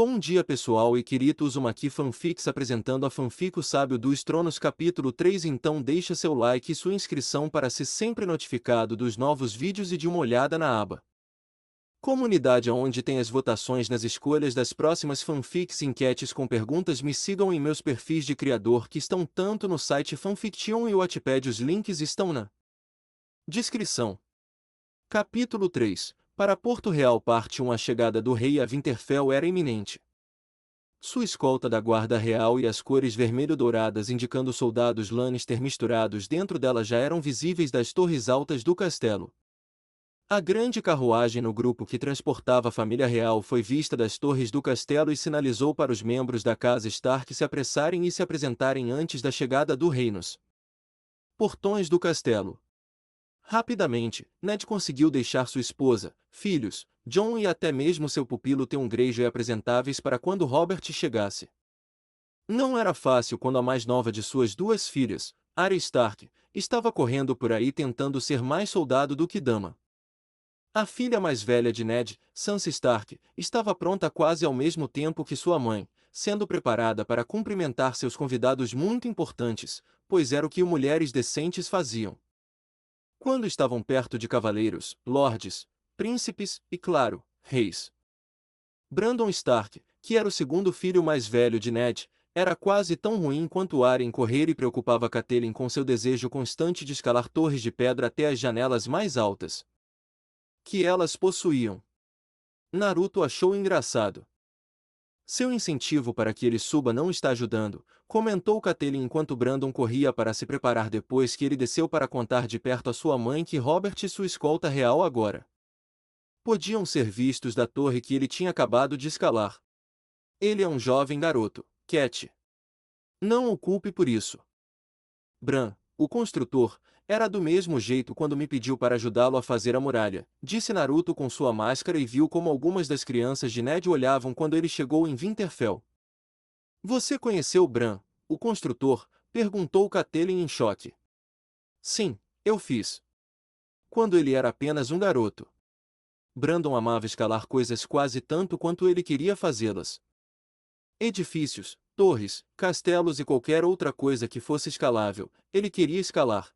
Bom dia pessoal e queridos, aqui Fanfics apresentando a fanfic O Sábio dos Tronos capítulo 3. Então deixa seu like e sua inscrição para ser sempre notificado dos novos vídeos e de uma olhada na aba Comunidade, onde tem as votações nas escolhas das próximas fanfics e enquetes com perguntas. Me sigam em meus perfis de criador que estão tanto no site Fanfiction e o Wattpad, os links estão na descrição. Capítulo 3. Para Porto Real parte 1. A chegada do rei a Winterfell era iminente. Sua escolta da guarda real e as cores vermelho-douradas indicando soldados Lannister misturados dentro dela já eram visíveis das torres altas do castelo. A grande carruagem no grupo que transportava a família real foi vista das torres do castelo e sinalizou para os membros da casa Stark se apressarem e se apresentarem antes da chegada do rei nos portões do castelo. Rapidamente, Ned conseguiu deixar sua esposa, filhos, Jon e até mesmo seu pupilo Theon Greyjoy apresentáveis para quando Robert chegasse. Não era fácil quando a mais nova de suas duas filhas, Arya Stark, estava correndo por aí tentando ser mais soldado do que dama. A filha mais velha de Ned, Sansa Stark, estava pronta quase ao mesmo tempo que sua mãe, sendo preparada para cumprimentar seus convidados muito importantes, pois era o que mulheres decentes faziam quando estavam perto de cavaleiros, lordes, príncipes e, claro, reis. Brandon Stark, que era o segundo filho mais velho de Ned, era quase tão ruim quanto Arya em correr e preocupava Catelyn com seu desejo constante de escalar torres de pedra até as janelas mais altas que elas possuíam. Naruto achou engraçado. Seu incentivo para que ele suba não está ajudando, comentou Catelyn enquanto Brandon corria para se preparar depois que ele desceu para contar de perto a sua mãe que Robert e sua escolta real agora podiam ser vistos da torre que ele tinha acabado de escalar. Ele é um jovem garoto, Cat. Não o culpe por isso. Bran, o construtor, era do mesmo jeito quando me pediu para ajudá-lo a fazer a muralha, disse Naruto com sua máscara e viu como algumas das crianças de Ned olhavam quando ele chegou em Winterfell. Você conheceu Bran, o construtor? Perguntou Catelyn em choque. Sim, eu fiz. Quando ele era apenas um garoto. Brandon amava escalar coisas quase tanto quanto ele queria fazê-las. Edifícios, torres, castelos e qualquer outra coisa que fosse escalável, ele queria escalar.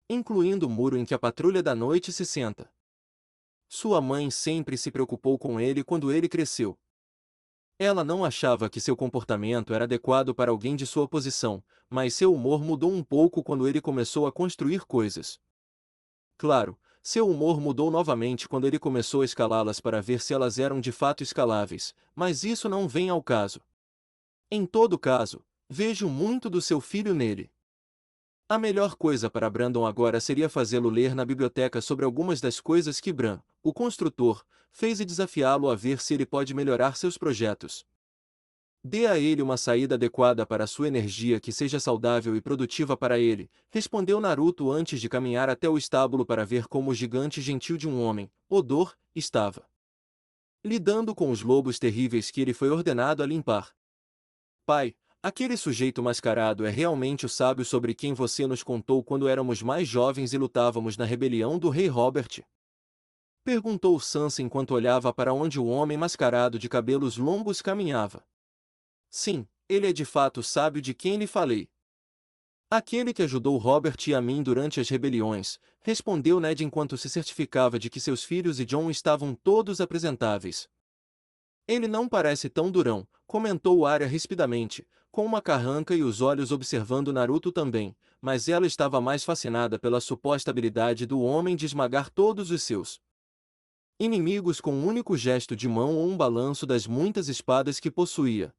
Incluindo o muro em que a patrulha da noite se senta. Sua mãe sempre se preocupou com ele quando ele cresceu. Ela não achava que seu comportamento era adequado para alguém de sua posição, mas seu humor mudou um pouco quando ele começou a construir coisas. Claro, seu humor mudou novamente quando ele começou a escalá-las para ver se elas eram de fato escaláveis, mas isso não vem ao caso. Em todo caso, vejo muito do seu filho nele. A melhor coisa para Brandon agora seria fazê-lo ler na biblioteca sobre algumas das coisas que Bran, o construtor, fez e desafiá-lo a ver se ele pode melhorar seus projetos. Dê a ele uma saída adequada para sua energia que seja saudável e produtiva para ele, respondeu Naruto antes de caminhar até o estábulo para ver como o gigante gentil de um homem, Odor, estava lidando com os lobos terríveis que ele foi ordenado a limpar. Pai, aquele sujeito mascarado é realmente o sábio sobre quem você nos contou quando éramos mais jovens e lutávamos na rebelião do rei Robert? Perguntou Sansa enquanto olhava para onde o homem mascarado de cabelos longos caminhava. Sim, ele é de fato o sábio de quem lhe falei. Aquele que ajudou Robert e a mim durante as rebeliões, respondeu Ned enquanto se certificava de que seus filhos e Jon estavam todos apresentáveis. Ele não parece tão durão, comentou Arya rispidamente, com uma carranca e os olhos observando Naruto também, mas ela estava mais fascinada pela suposta habilidade do homem de esmagar todos os seus inimigos com um único gesto de mão ou um balanço das muitas espadas que possuía.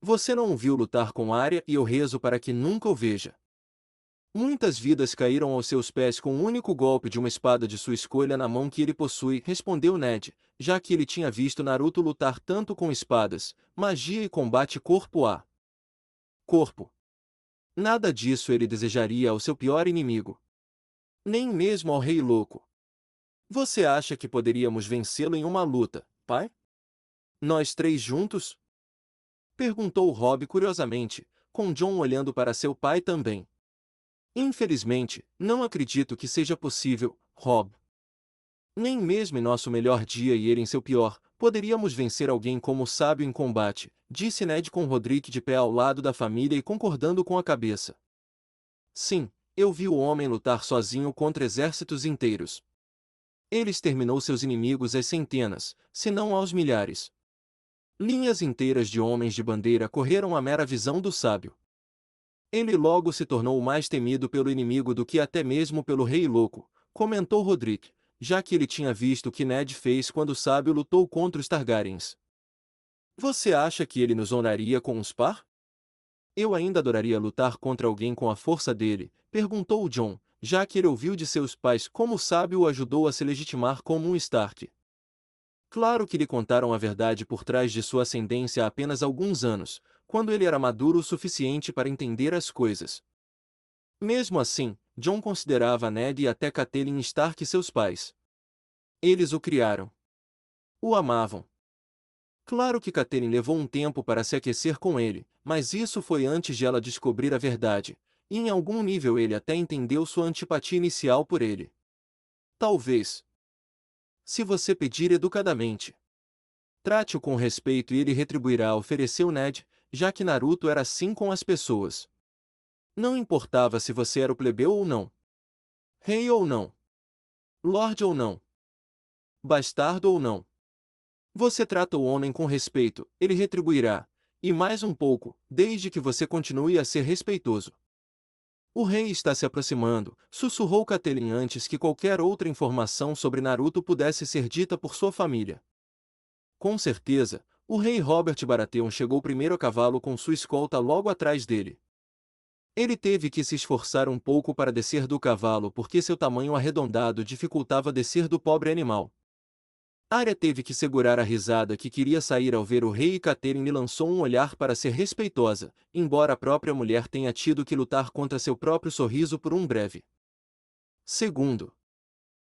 Você não o viu lutar com Arya e eu rezo para que nunca o veja. Muitas vidas caíram aos seus pés com um único golpe de uma espada de sua escolha na mão que ele possui, respondeu Ned, já que ele tinha visto Naruto lutar tanto com espadas, magia e combate corpo a corpo. Nada disso ele desejaria ao seu pior inimigo. Nem mesmo ao Rei Louco. Você acha que poderíamos vencê-lo em uma luta, pai? Nós três juntos? Perguntou Robb curiosamente, com Jon olhando para seu pai também. Infelizmente, não acredito que seja possível, Robb. Nem mesmo em nosso melhor dia e ele em seu pior, Poderíamos vencer alguém como o sábio em combate, disse Ned com Roderick de pé ao lado da família e concordando com a cabeça. Sim, eu vi o homem lutar sozinho contra exércitos inteiros. Ele exterminou seus inimigos às centenas, se não aos milhares. Linhas inteiras de homens de bandeira correram à mera visão do sábio. Ele logo se tornou mais temido pelo inimigo do que até mesmo pelo Rei Louco, comentou Roderick, já que ele tinha visto o que Ned fez quando o sábio lutou contra os Targaryens. Você acha que ele nos honraria com um par? Eu ainda adoraria lutar contra alguém com a força dele, perguntou Jon, já que ele ouviu de seus pais como o sábio o ajudou a se legitimar como um Stark. Claro que lhe contaram a verdade por trás de sua ascendência há apenas alguns anos, quando ele era maduro o suficiente para entender as coisas. Mesmo assim, Jon considerava Ned e até Catelyn Stark seus pais. Eles o criaram. O amavam. Claro que Catelyn levou um tempo para se aquecer com ele, mas isso foi antes de ela descobrir a verdade, e em algum nível ele até entendeu sua antipatia inicial por ele. Talvez. Se você pedir educadamente. Trate-o com respeito e ele retribuirá, ofereceu Ned, já que Naruto era assim com as pessoas. Não importava se você era o plebeu ou não. Rei ou não. Lorde ou não. Bastardo ou não. Você trata o homem com respeito, ele retribuirá, e mais um pouco, desde que você continue a ser respeitoso. O rei está se aproximando, sussurrou Catelyn antes que qualquer outra informação sobre Naruto pudesse ser dita por sua família. Com certeza, o rei Robert Baratheon chegou primeiro a cavalo com sua escolta logo atrás dele. Ele teve que se esforçar um pouco para descer do cavalo porque seu tamanho arredondado dificultava descer do pobre animal. Arya teve que segurar a risada que queria sair ao ver o rei e Catelyn lhe lançou um olhar para ser respeitosa, embora a própria mulher tenha tido que lutar contra seu próprio sorriso por um breve segundo.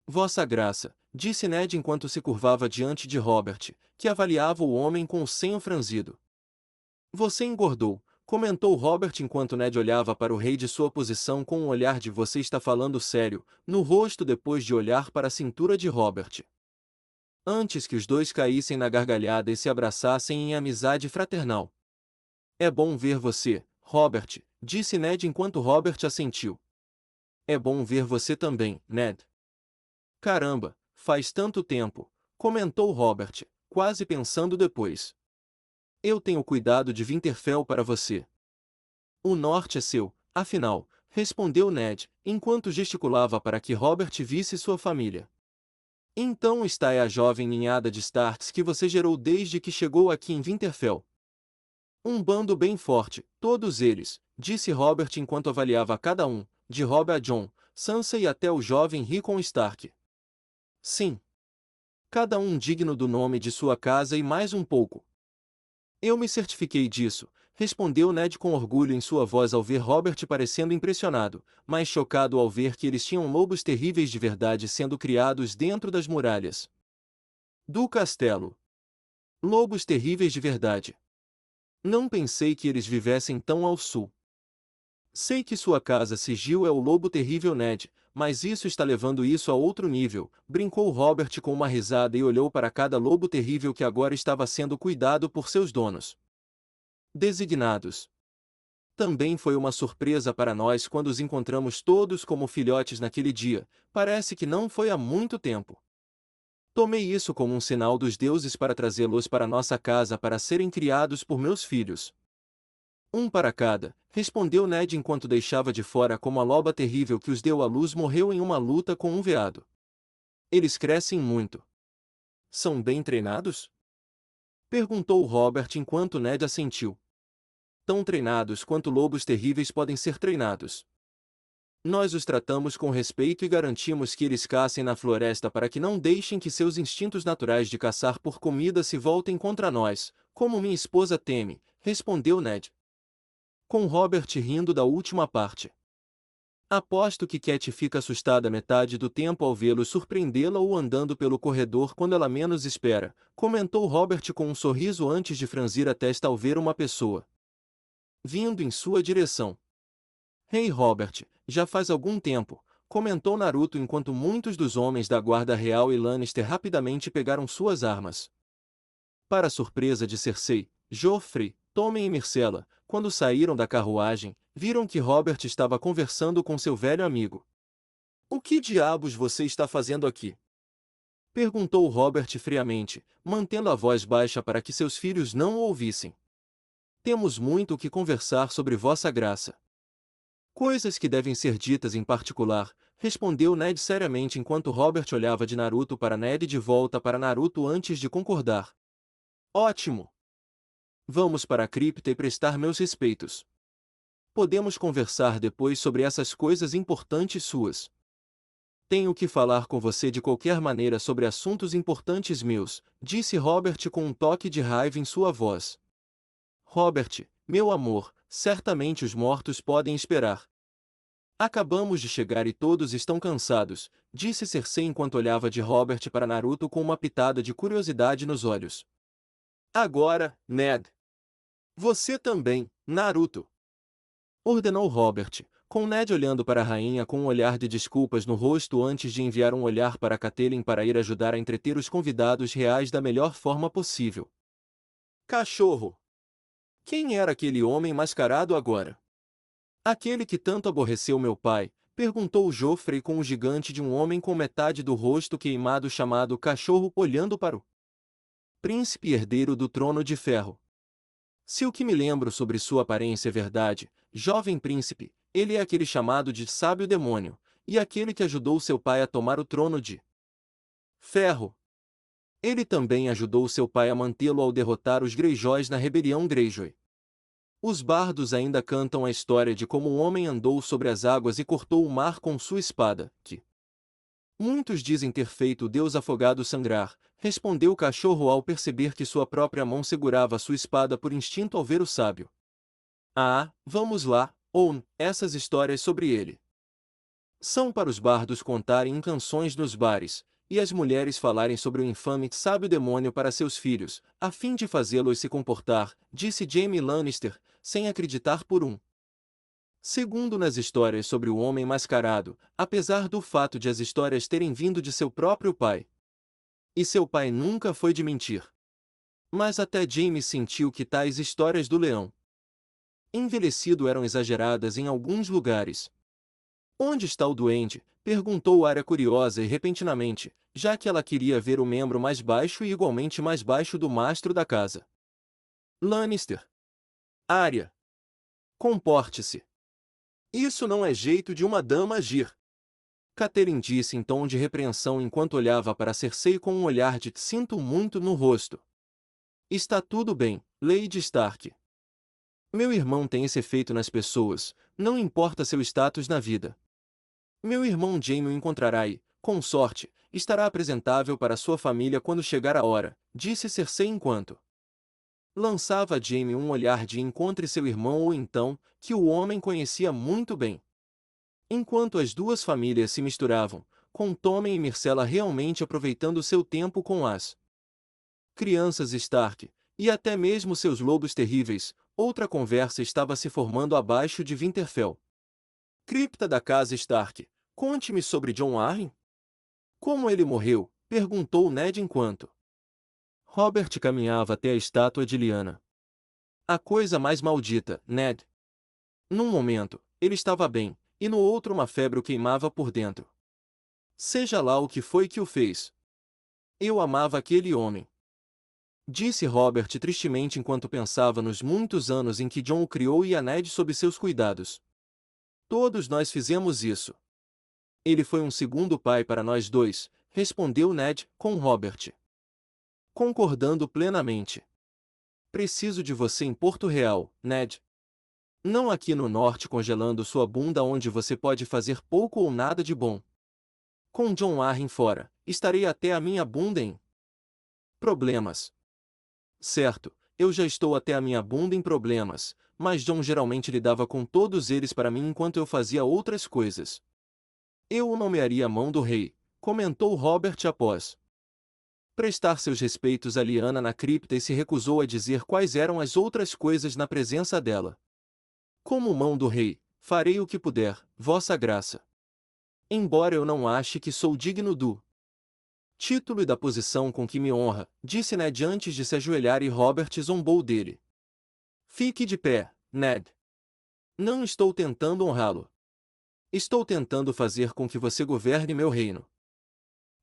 Vossa Graça, disse Ned enquanto se curvava diante de Robert, que avaliava o homem com o senho franzido. Você engordou, comentou Robert enquanto Ned olhava para o rei de sua posição com um olhar de você está falando sério, no rosto depois de olhar para a cintura de Robert. Antes que os dois caíssem na gargalhada e se abraçassem em amizade fraternal. É bom ver você, Robert, disse Ned enquanto Robert assentiu. É bom ver você também, Ned. Caramba, faz tanto tempo, comentou Robert, quase pensando depois. Eu tenho cuidado de Winterfell para você. O norte é seu, afinal, respondeu Ned, enquanto gesticulava para que Robert visse sua família. Então está é a jovem ninhada de Starks que você gerou desde que chegou aqui em Winterfell. Um bando bem forte, todos eles, disse Robert enquanto avaliava cada um, de Robb a Jon, Sansa e até o jovem Rickon Stark. Sim. Cada um digno do nome de sua casa e mais um pouco. Eu me certifiquei disso, respondeu Ned com orgulho em sua voz ao ver Robert parecendo impressionado, mas chocado ao ver que eles tinham lobos terríveis de verdade sendo criados dentro das muralhas do castelo. Lobos terríveis de verdade. Não pensei que eles vivessem tão ao sul. Sei que sua casa sigil é o lobo terrível Ned, mas isso está levando isso a outro nível, brincou Robert com uma risada e olhou para cada lobo terrível que agora estava sendo cuidado por seus donos designados. Também foi uma surpresa para nós quando os encontramos todos como filhotes naquele dia, parece que não foi há muito tempo. Tomei isso como um sinal dos deuses para trazê-los para nossa casa para serem criados por meus filhos. Um para cada, respondeu Ned enquanto deixava de fora como a loba terrível que os deu à luz morreu em uma luta com um veado. Eles crescem muito. São bem treinados? Perguntou Robert enquanto Ned assentiu. Tão treinados quanto lobos terríveis podem ser treinados. Nós os tratamos com respeito e garantimos que eles caçem na floresta para que não deixem que seus instintos naturais de caçar por comida se voltem contra nós, como minha esposa teme, respondeu Ned. Com Robert rindo da última parte. Aposto que Cat fica assustada metade do tempo ao vê-lo surpreendê-la ou andando pelo corredor quando ela menos espera, comentou Robert com um sorriso antes de franzir a testa ao ver uma pessoa vindo em sua direção. Hey Robert, já faz algum tempo, comentou Naruto enquanto muitos dos homens da guarda real e Lannister rapidamente pegaram suas armas. Para a surpresa de Cersei, Joffrey, Tommen e Myrcella, quando saíram da carruagem, viram que Robert estava conversando com seu velho amigo. "O que diabos você está fazendo aqui?" perguntou Robert friamente, mantendo a voz baixa para que seus filhos não o ouvissem. "Temos muito o que conversar sobre Vossa Graça." "Coisas que devem ser ditas em particular", respondeu Ned seriamente enquanto Robert olhava de Naruto para Ned e de volta para Naruto antes de concordar. "Ótimo! Vamos para a cripta e prestar meus respeitos. Podemos conversar depois sobre essas coisas importantes suas. Tenho que falar com você de qualquer maneira sobre assuntos importantes meus", disse Robert com um toque de raiva em sua voz. "Robert, meu amor, certamente os mortos podem esperar. Acabamos de chegar e todos estão cansados", disse Cersei enquanto olhava de Robert para Naruto com uma pitada de curiosidade nos olhos. "Agora, Ned. Você também, Naruto", ordenou Robert, com Ned olhando para a rainha com um olhar de desculpas no rosto antes de enviar um olhar para Catelyn para ir ajudar a entreter os convidados reais da melhor forma possível. "Cachorro! Quem era aquele homem mascarado agora?" "Aquele que tanto aborreceu meu pai", perguntou Joffrey com o gigante de um homem com metade do rosto queimado chamado Cachorro olhando para o príncipe herdeiro do trono de ferro. "Se o que me lembro sobre sua aparência é verdade, jovem príncipe, ele é aquele chamado de Sábio Demônio, e aquele que ajudou seu pai a tomar o trono de ferro. Ele também ajudou seu pai a mantê-lo ao derrotar os Greyjoys na rebelião Greyjoy. Os bardos ainda cantam a história de como um homem andou sobre as águas e cortou o mar com sua espada, que muitos dizem ter feito o deus afogado sangrar", respondeu o cachorro ao perceber que sua própria mão segurava sua espada por instinto ao ver o sábio. "Ah, vamos lá, essas histórias sobre ele são para os bardos contarem em canções nos bares, e as mulheres falarem sobre o infame sábio demônio para seus filhos, a fim de fazê-los se comportar", disse Jaime Lannister, sem acreditar por um segundo nas histórias sobre o homem mascarado, apesar do fato de as histórias terem vindo de seu próprio pai. E seu pai nunca foi de mentir. Mas até Jaime sentiu que tais histórias do leão envelhecido eram exageradas em alguns lugares. "Onde está o duende?", perguntou Arya curiosa e repentinamente, já que ela queria ver o membro mais baixo e igualmente mais baixo do mastro da casa. "Lannister. Arya. Comporte-se. Isso não é jeito de uma dama agir", Catelyn disse em tom de repreensão enquanto olhava para Cersei com um olhar de "sinto muito" no rosto. "Está tudo bem, Lady Stark. Meu irmão tem esse efeito nas pessoas, não importa seu status na vida. Meu irmão Jaime o encontrará e, com sorte, estará apresentável para sua família quando chegar a hora", disse Cersei enquanto lançava a Jaime um olhar de "encontre seu irmão" ou então, que o homem conhecia muito bem. Enquanto as duas famílias se misturavam, com Tommen e Myrcella realmente aproveitando seu tempo com as crianças Stark, e até mesmo seus lobos terríveis, outra conversa estava se formando abaixo de Winterfell. "Cripta da casa Stark. Conte-me sobre Jon Arryn." "Como ele morreu?", perguntou Ned enquanto Robert caminhava até a estátua de Lyanna. "A coisa mais maldita, Ned. Num momento, ele estava bem, e no outro uma febre o queimava por dentro. Seja lá o que foi que o fez. Eu amava aquele homem", disse Robert tristemente enquanto pensava nos muitos anos em que Jon o criou e a Ned sob seus cuidados. "Todos nós fizemos isso. Ele foi um segundo pai para nós dois", respondeu Ned, com Robert concordando plenamente. "Preciso de você em Porto Real, Ned. Não aqui no norte congelando sua bunda onde você pode fazer pouco ou nada de bom. Com Jon Arryn fora, estarei até a minha bunda em problemas." "Certo, eu já estou até a minha bunda em problemas, mas Jon geralmente lidava com todos eles para mim enquanto eu fazia outras coisas." "Eu o nomearia Mão do Rei", comentou Robert após prestar seus respeitos a Lyanna na cripta e se recusou a dizer quais eram as outras coisas na presença dela. "Como Mão do Rei, farei o que puder, Vossa Graça. Embora eu não ache que sou digno do título e da posição com que me honra, disse Ned antes de se ajoelhar e Robert zombou dele. Fique de pé, Ned. Não estou tentando honrá-lo. Estou tentando fazer com que você governe meu reino.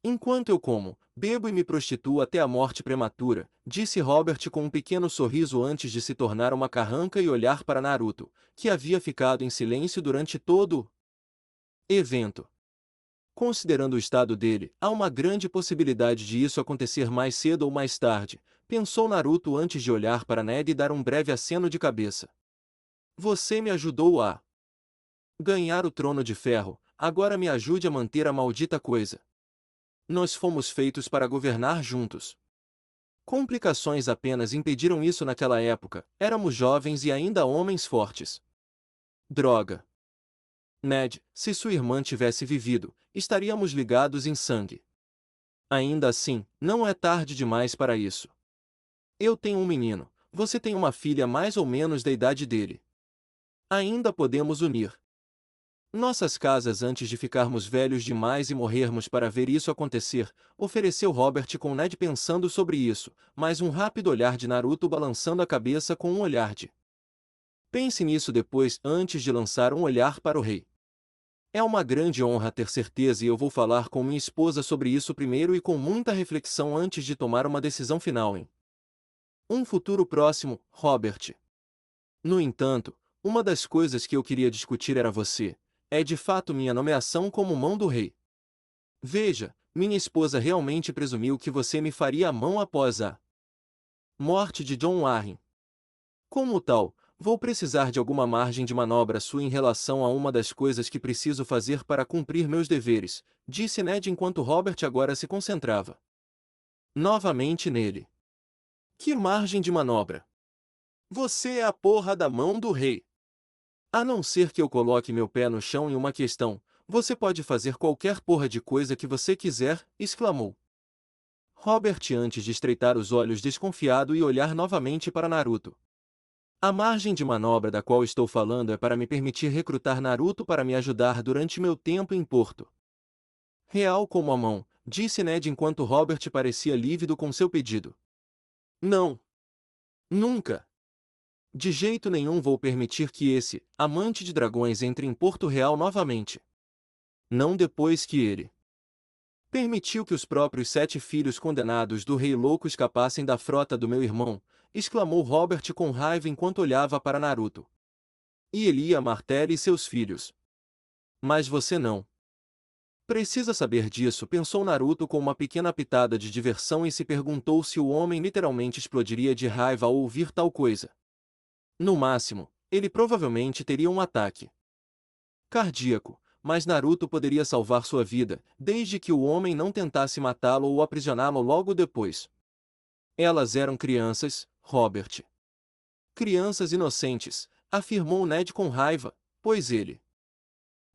Enquanto eu como, bebo e me prostituo até a morte prematura, disse Robert com um pequeno sorriso antes de se tornar uma carranca e olhar para Naruto, que havia ficado em silêncio durante todo o evento. Considerando o estado dele, há uma grande possibilidade de isso acontecer mais cedo ou mais tarde, pensou Naruto antes de olhar para Ned e dar um breve aceno de cabeça. Você me ajudou a ganhar o trono de ferro, agora me ajude a manter a maldita coisa. Nós fomos feitos para governar juntos. Complicações apenas impediram isso naquela época, éramos jovens e ainda homens fortes. Droga. Ned, se sua irmã tivesse vivido, estaríamos ligados em sangue. Ainda assim, não é tarde demais para isso. Eu tenho um menino, você tem uma filha mais ou menos da idade dele. Ainda podemos unir nossas casas antes de ficarmos velhos demais e morrermos para ver isso acontecer, ofereceu Robert com Ned pensando sobre isso, mas um rápido olhar de Naruto balançando a cabeça com um olhar de pense nisso depois antes de lançar um olhar para o rei. É uma grande honra ter certeza e eu vou falar com minha esposa sobre isso primeiro e com muita reflexão antes de tomar uma decisão final em um futuro próximo, Robert. No entanto, uma das coisas que eu queria discutir era você. É de fato minha nomeação como mão do rei. Veja, minha esposa realmente presumiu que você me faria a mão após a morte de John Arryn. Como tal, vou precisar de alguma margem de manobra sua em relação a uma das coisas que preciso fazer para cumprir meus deveres, disse Ned enquanto Robert agora se concentrava novamente nele. Que margem de manobra? Você é a porra da mão do rei. A não ser que eu coloque meu pé no chão em uma questão, você pode fazer qualquer porra de coisa que você quiser, exclamou Robert antes de estreitar os olhos desconfiado e olhar novamente para Naruto. A margem de manobra da qual estou falando é para me permitir recrutar Naruto para me ajudar durante meu tempo em Porto Real como a mão, disse Ned enquanto Robert parecia lívido com seu pedido. Não. Nunca. De jeito nenhum vou permitir que esse amante de dragões entre em Porto Real novamente. Não depois que ele permitiu que os próprios 7 filhos condenados do Rei Louco escapassem da frota do meu irmão, exclamou Robert com raiva enquanto olhava para Naruto. E ele ia Martelli e seus filhos. Mas você não. Precisa saber disso, pensou Naruto com uma pequena pitada de diversão e se perguntou se o homem literalmente explodiria de raiva ao ouvir tal coisa. No máximo, ele provavelmente teria um ataque cardíaco, mas Naruto poderia salvar sua vida, desde que o homem não tentasse matá-lo ou aprisioná-lo logo depois. Elas eram crianças, Robert. Crianças inocentes, afirmou Ned com raiva, pois ele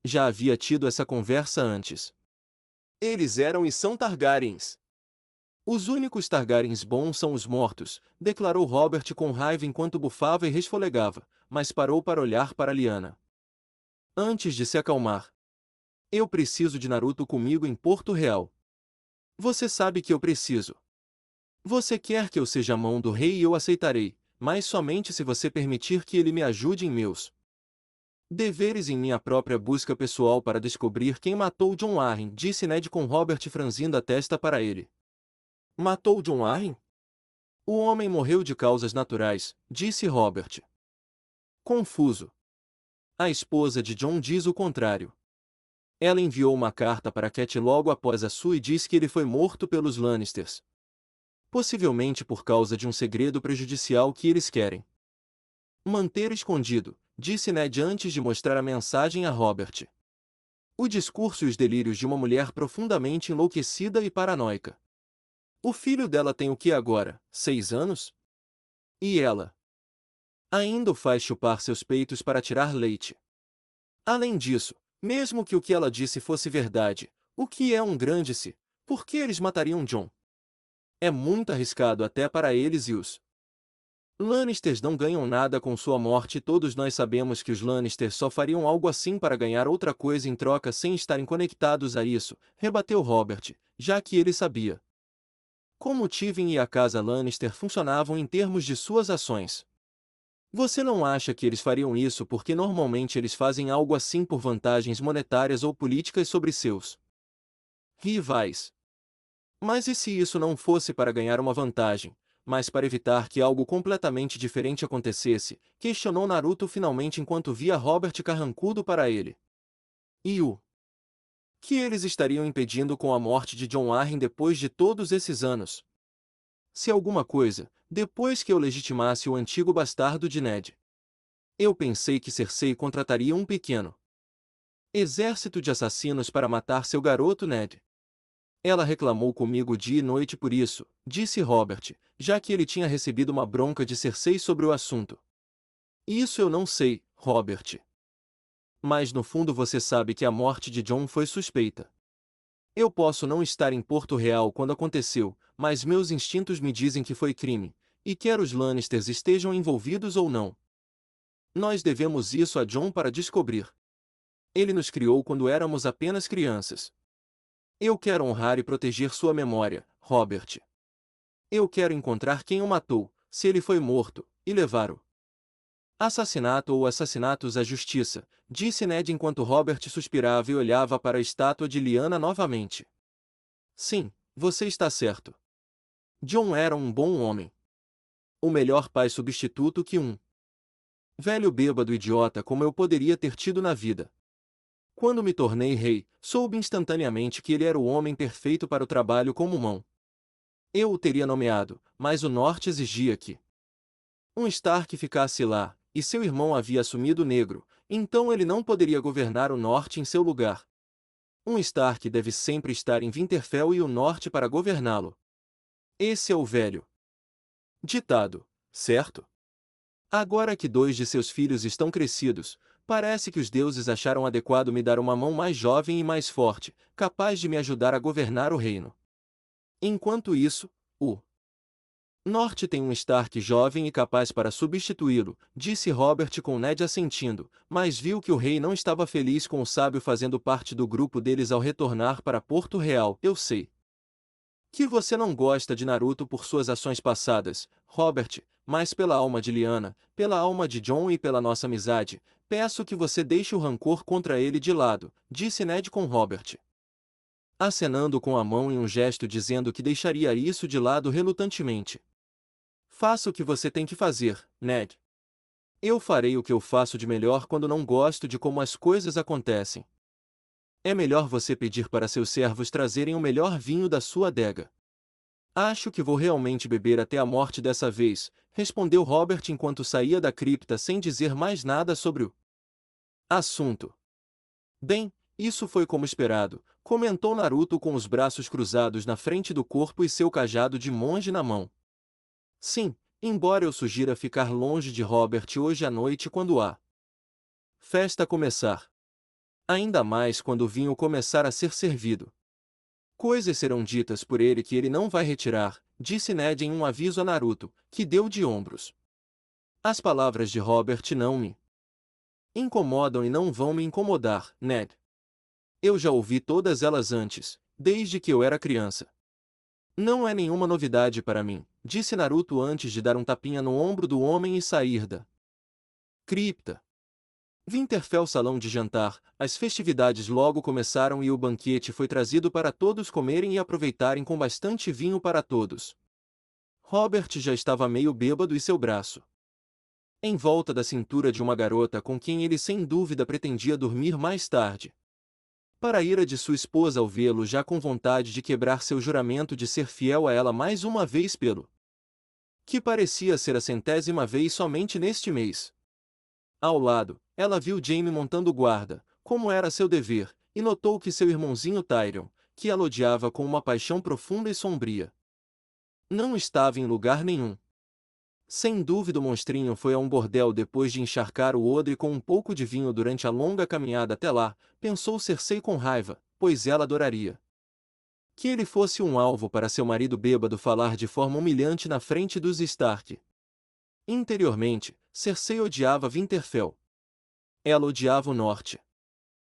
já havia tido essa conversa antes. Eles eram e são Targaryens. Os únicos Targaryens bons são os mortos, declarou Robert com raiva enquanto bufava e resfolegava, mas parou para olhar para Lyanna. Antes de se acalmar. Eu preciso de Naruto comigo em Porto Real. Você sabe que eu preciso. Você quer que eu seja a mão do rei e eu aceitarei, mas somente se você permitir que ele me ajude em meus deveres em minha própria busca pessoal para descobrir quem matou John Arryn, disse Ned com Robert franzindo a testa para ele. Matou John Arryn? O homem morreu de causas naturais, disse Robert. Confuso. A esposa de John diz o contrário. Ela enviou uma carta para Cat logo após a sua e diz que ele foi morto pelos Lannisters. Possivelmente por causa de um segredo prejudicial que eles querem manter escondido, disse Ned antes de mostrar a mensagem a Robert. O discurso e os delírios de uma mulher profundamente enlouquecida e paranoica. O filho dela tem o que agora? 6 anos? E ela ainda o faz chupar seus peitos para tirar leite. Além disso, mesmo que o que ela disse fosse verdade, o que é um grande se, por que eles matariam John? É muito arriscado até para eles e os Lannisters não ganham nada com sua morte e todos nós sabemos que os Lannisters só fariam algo assim para ganhar outra coisa em troca sem estarem conectados a isso, rebateu Robert, já que ele sabia como Tywin e a casa Lannister funcionavam em termos de suas ações. Você não acha que eles fariam isso porque normalmente eles fazem algo assim por vantagens monetárias ou políticas sobre seus rivais? Mas e se isso não fosse para ganhar uma vantagem, mas para evitar que algo completamente diferente acontecesse? Questionou Naruto finalmente enquanto via Robert carrancudo para ele. E o que eles estariam impedindo com a morte de Jon Arryn depois de todos esses anos? Se alguma coisa, depois que eu legitimasse o antigo bastardo de Ned. Eu pensei que Cersei contrataria um pequeno exército de assassinos para matar seu garoto Ned. Ela reclamou comigo dia e noite por isso, disse Robert, já que ele tinha recebido uma bronca de Cersei sobre o assunto. Isso eu não sei, Robert. Mas no fundo você sabe que a morte de Jon foi suspeita. Eu posso não estar em Porto Real quando aconteceu, mas meus instintos me dizem que foi crime, e quer os Lannisters estejam envolvidos ou não. Nós devemos isso a Jon para descobrir. Ele nos criou quando éramos apenas crianças. Eu quero honrar e proteger sua memória, Robert. Eu quero encontrar quem o matou, se ele foi morto, e levar o assassinato ou assassinatos à justiça, disse Ned enquanto Robert suspirava e olhava para a estátua de Lyanna novamente. Sim, você está certo. Jon era um bom homem. O melhor pai substituto que um velho bêbado idiota como eu poderia ter tido na vida. Quando me tornei rei, soube instantaneamente que ele era o homem perfeito para o trabalho como mão. Eu o teria nomeado, mas o norte exigia que um Stark ficasse lá, e seu irmão havia assumido o negro, então ele não poderia governar o norte em seu lugar. Um Stark deve sempre estar em Winterfell e o norte para governá-lo. Esse é o velho ditado, certo? Agora que dois de seus filhos estão crescidos, parece que os deuses acharam adequado me dar uma mão mais jovem e mais forte, capaz de me ajudar a governar o reino. Enquanto isso, o Norte tem um Stark jovem e capaz para substituí-lo, disse Robert com Ned assentindo, mas viu que o rei não estava feliz com o sábio fazendo parte do grupo deles ao retornar para Porto Real. Eu sei que você não gosta de Naruto por suas ações passadas, Robert, mas pela alma de Lyanna, pela alma de Jon e pela nossa amizade, peço que você deixe o rancor contra ele de lado, disse Ned com Robert, acenando com a mão em um gesto dizendo que deixaria isso de lado relutantemente. Faça o que você tem que fazer, Ned. Eu farei o que eu faço de melhor quando não gosto de como as coisas acontecem. É melhor você pedir para seus servos trazerem o melhor vinho da sua adega. Acho que vou realmente beber até a morte dessa vez, respondeu Robert enquanto saía da cripta sem dizer mais nada sobre o assunto. Bem, isso foi como esperado, comentou Naruto com os braços cruzados na frente do corpo e seu cajado de monge na mão. Sim, embora eu sugira ficar longe de Robert hoje à noite quando a festa começar. Ainda mais quando o vinho começar a ser servido. Coisas serão ditas por ele que ele não vai retirar, disse Ned em um aviso a Naruto, que deu de ombros. As palavras de Robert não me incomodam e não vão me incomodar, Ned. Eu já ouvi todas elas antes, desde que eu era criança. Não é nenhuma novidade para mim, disse Naruto antes de dar um tapinha no ombro do homem e sair da cripta. Winterfell salão de jantar, as festividades logo começaram e o banquete foi trazido para todos comerem e aproveitarem com bastante vinho para todos. Robert já estava meio bêbado e seu braço em volta da cintura de uma garota com quem ele sem dúvida pretendia dormir mais tarde. Para a ira de sua esposa ao vê-lo já com vontade de quebrar seu juramento de ser fiel a ela mais uma vez pelo que parecia ser a 100ª vez somente neste mês. Ao lado, ela viu Jaime montando guarda, como era seu dever, e notou que seu irmãozinho Tyrion, que ela odiava com uma paixão profunda e sombria, não estava em lugar nenhum. Sem dúvida o monstrinho foi a um bordel depois de encharcar o odre com um pouco de vinho durante a longa caminhada até lá, pensou Cersei com raiva, pois ela adoraria que ele fosse um alvo para seu marido bêbado falar de forma humilhante na frente dos Stark. Interiormente, Cersei odiava Winterfell. Ela odiava o norte.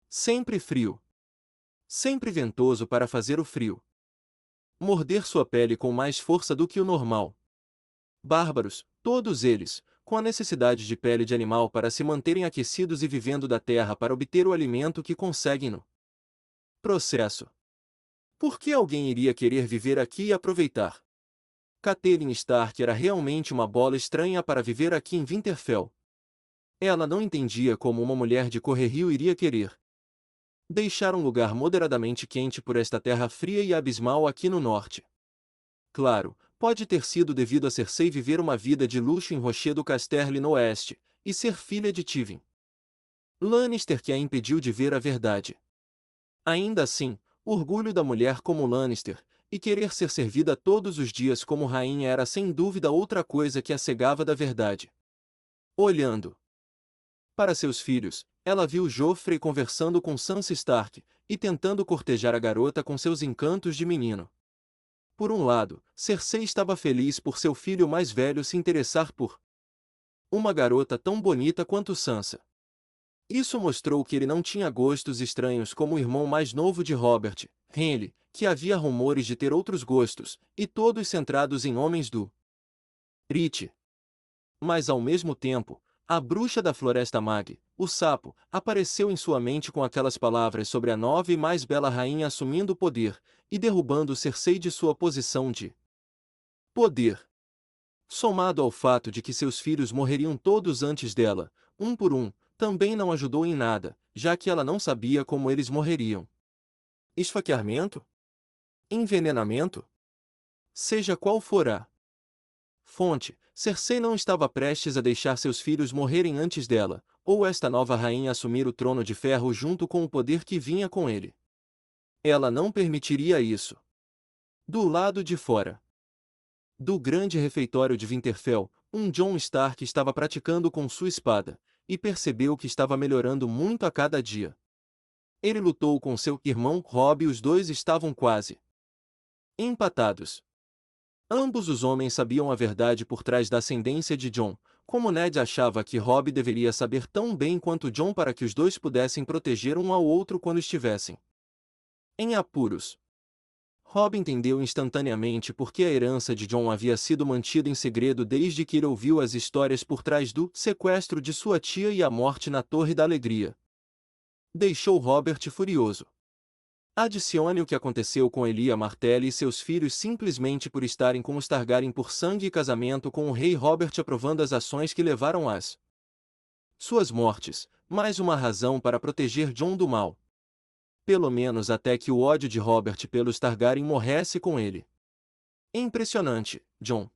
Sempre frio. Sempre ventoso para fazer o frio. Morder sua pele com mais força do que o normal. Bárbaros, todos eles, com a necessidade de pele de animal para se manterem aquecidos e vivendo da terra para obter o alimento que conseguem no processo. Por que alguém iria querer viver aqui e aproveitar? Catelyn Stark era realmente uma bola estranha para viver aqui em Winterfell. Ela não entendia como uma mulher de Correrio iria querer deixar um lugar moderadamente quente por esta terra fria e abismal aqui no norte. Claro, pode ter sido devido a Cersei viver uma vida de luxo em Rochedo Casterly no oeste, e ser filha de Tywin Lannister que a impediu de ver a verdade. Ainda assim, o orgulho da mulher como Lannister, e querer ser servida todos os dias como rainha era sem dúvida outra coisa que a cegava da verdade. Olhando para seus filhos, ela viu Joffrey conversando com Sansa Stark, e tentando cortejar a garota com seus encantos de menino. Por um lado, Cersei estava feliz por seu filho mais velho se interessar por uma garota tão bonita quanto Sansa. Isso mostrou que ele não tinha gostos estranhos como o irmão mais novo de Robert, Henry, que havia rumores de ter outros gostos, e todos centrados em homens do Rite. Mas ao mesmo tempo, a bruxa da Floresta Mag, o sapo, apareceu em sua mente com aquelas palavras sobre a nova e mais bela rainha assumindo o poder, e derrubando Cersei de sua posição de poder. Somado ao fato de que seus filhos morreriam todos antes dela, um por um, também não ajudou em nada, já que ela não sabia como eles morreriam. Esfaqueamento? Envenenamento? Seja qual for a fonte, Cersei não estava prestes a deixar seus filhos morrerem antes dela, ou esta nova rainha assumir o trono de ferro junto com o poder que vinha com ele. Ela não permitiria isso. Do lado de fora do grande refeitório de Winterfell, Jon Stark estava praticando com sua espada, e percebeu que estava melhorando muito a cada dia. Ele lutou com seu irmão Robb e os dois estavam quase empatados. Ambos os homens sabiam a verdade por trás da ascendência de Jon, como Ned achava que Robb deveria saber tão bem quanto Jon para que os dois pudessem proteger um ao outro quando estivessem em apuros. Robb entendeu instantaneamente por que a herança de Jon havia sido mantida em segredo desde que ele ouviu as histórias por trás do sequestro de sua tia e a morte na Torre da Alegria. Deixou Robert furioso. Adicione o que aconteceu com Elia Martell e seus filhos simplesmente por estarem com os Targaryen por sangue e casamento com o rei Robert aprovando as ações que levaram às suas mortes, mais uma razão para proteger Jon do mal. Pelo menos até que o ódio de Robert pelos Targaryen morresse com ele. Impressionante, Jon.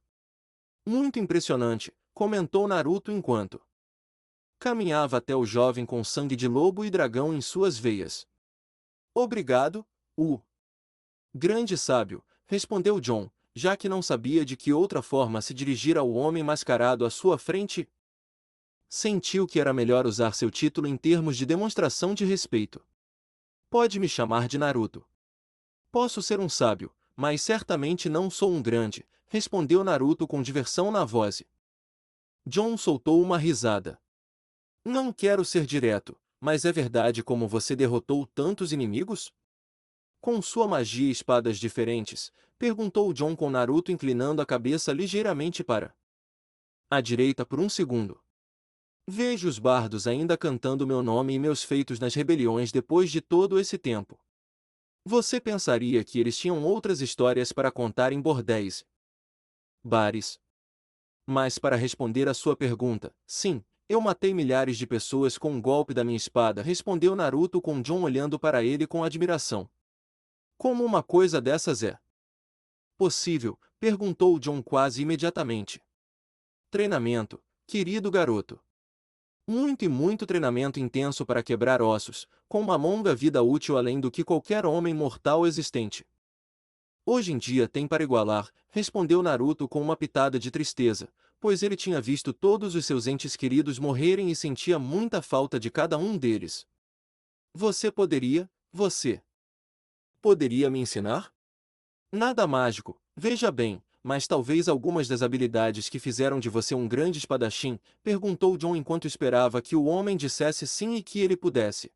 Muito impressionante, comentou Naruto enquanto caminhava até o jovem com sangue de lobo e dragão em suas veias. Obrigado, grande sábio, respondeu Jon, já que não sabia de que outra forma se dirigir ao homem mascarado à sua frente. Sentiu que era melhor usar seu título em termos de demonstração de respeito. Pode me chamar de Naruto. Posso ser um sábio, mas certamente não sou um grande, respondeu Naruto com diversão na voz. Jon soltou uma risada. Não quero ser direto, mas é verdade como você derrotou tantos inimigos? Com sua magia e espadas diferentes, perguntou Jon com Naruto inclinando a cabeça ligeiramente para a direita por um segundo. Vejo os bardos ainda cantando meu nome e meus feitos nas rebeliões depois de todo esse tempo. Você pensaria que eles tinham outras histórias para contar em bordéis, bares. Mas para responder à sua pergunta, sim, eu matei milhares de pessoas com um golpe da minha espada, respondeu Naruto com Jon olhando para ele com admiração. Como uma coisa dessas é possível? Perguntou Jon quase imediatamente. Treinamento, querido garoto. Muito e muito treinamento intenso para quebrar ossos, com uma longa vida útil além do que qualquer homem mortal existente. Hoje em dia tem para igualar, respondeu Naruto com uma pitada de tristeza, pois ele tinha visto todos os seus entes queridos morrerem e sentia muita falta de cada um deles. Você poderia me ensinar? Nada mágico, veja bem, mas talvez algumas das habilidades que fizeram de você um grande espadachim, perguntou Jon enquanto esperava que o homem dissesse sim e que ele pudesse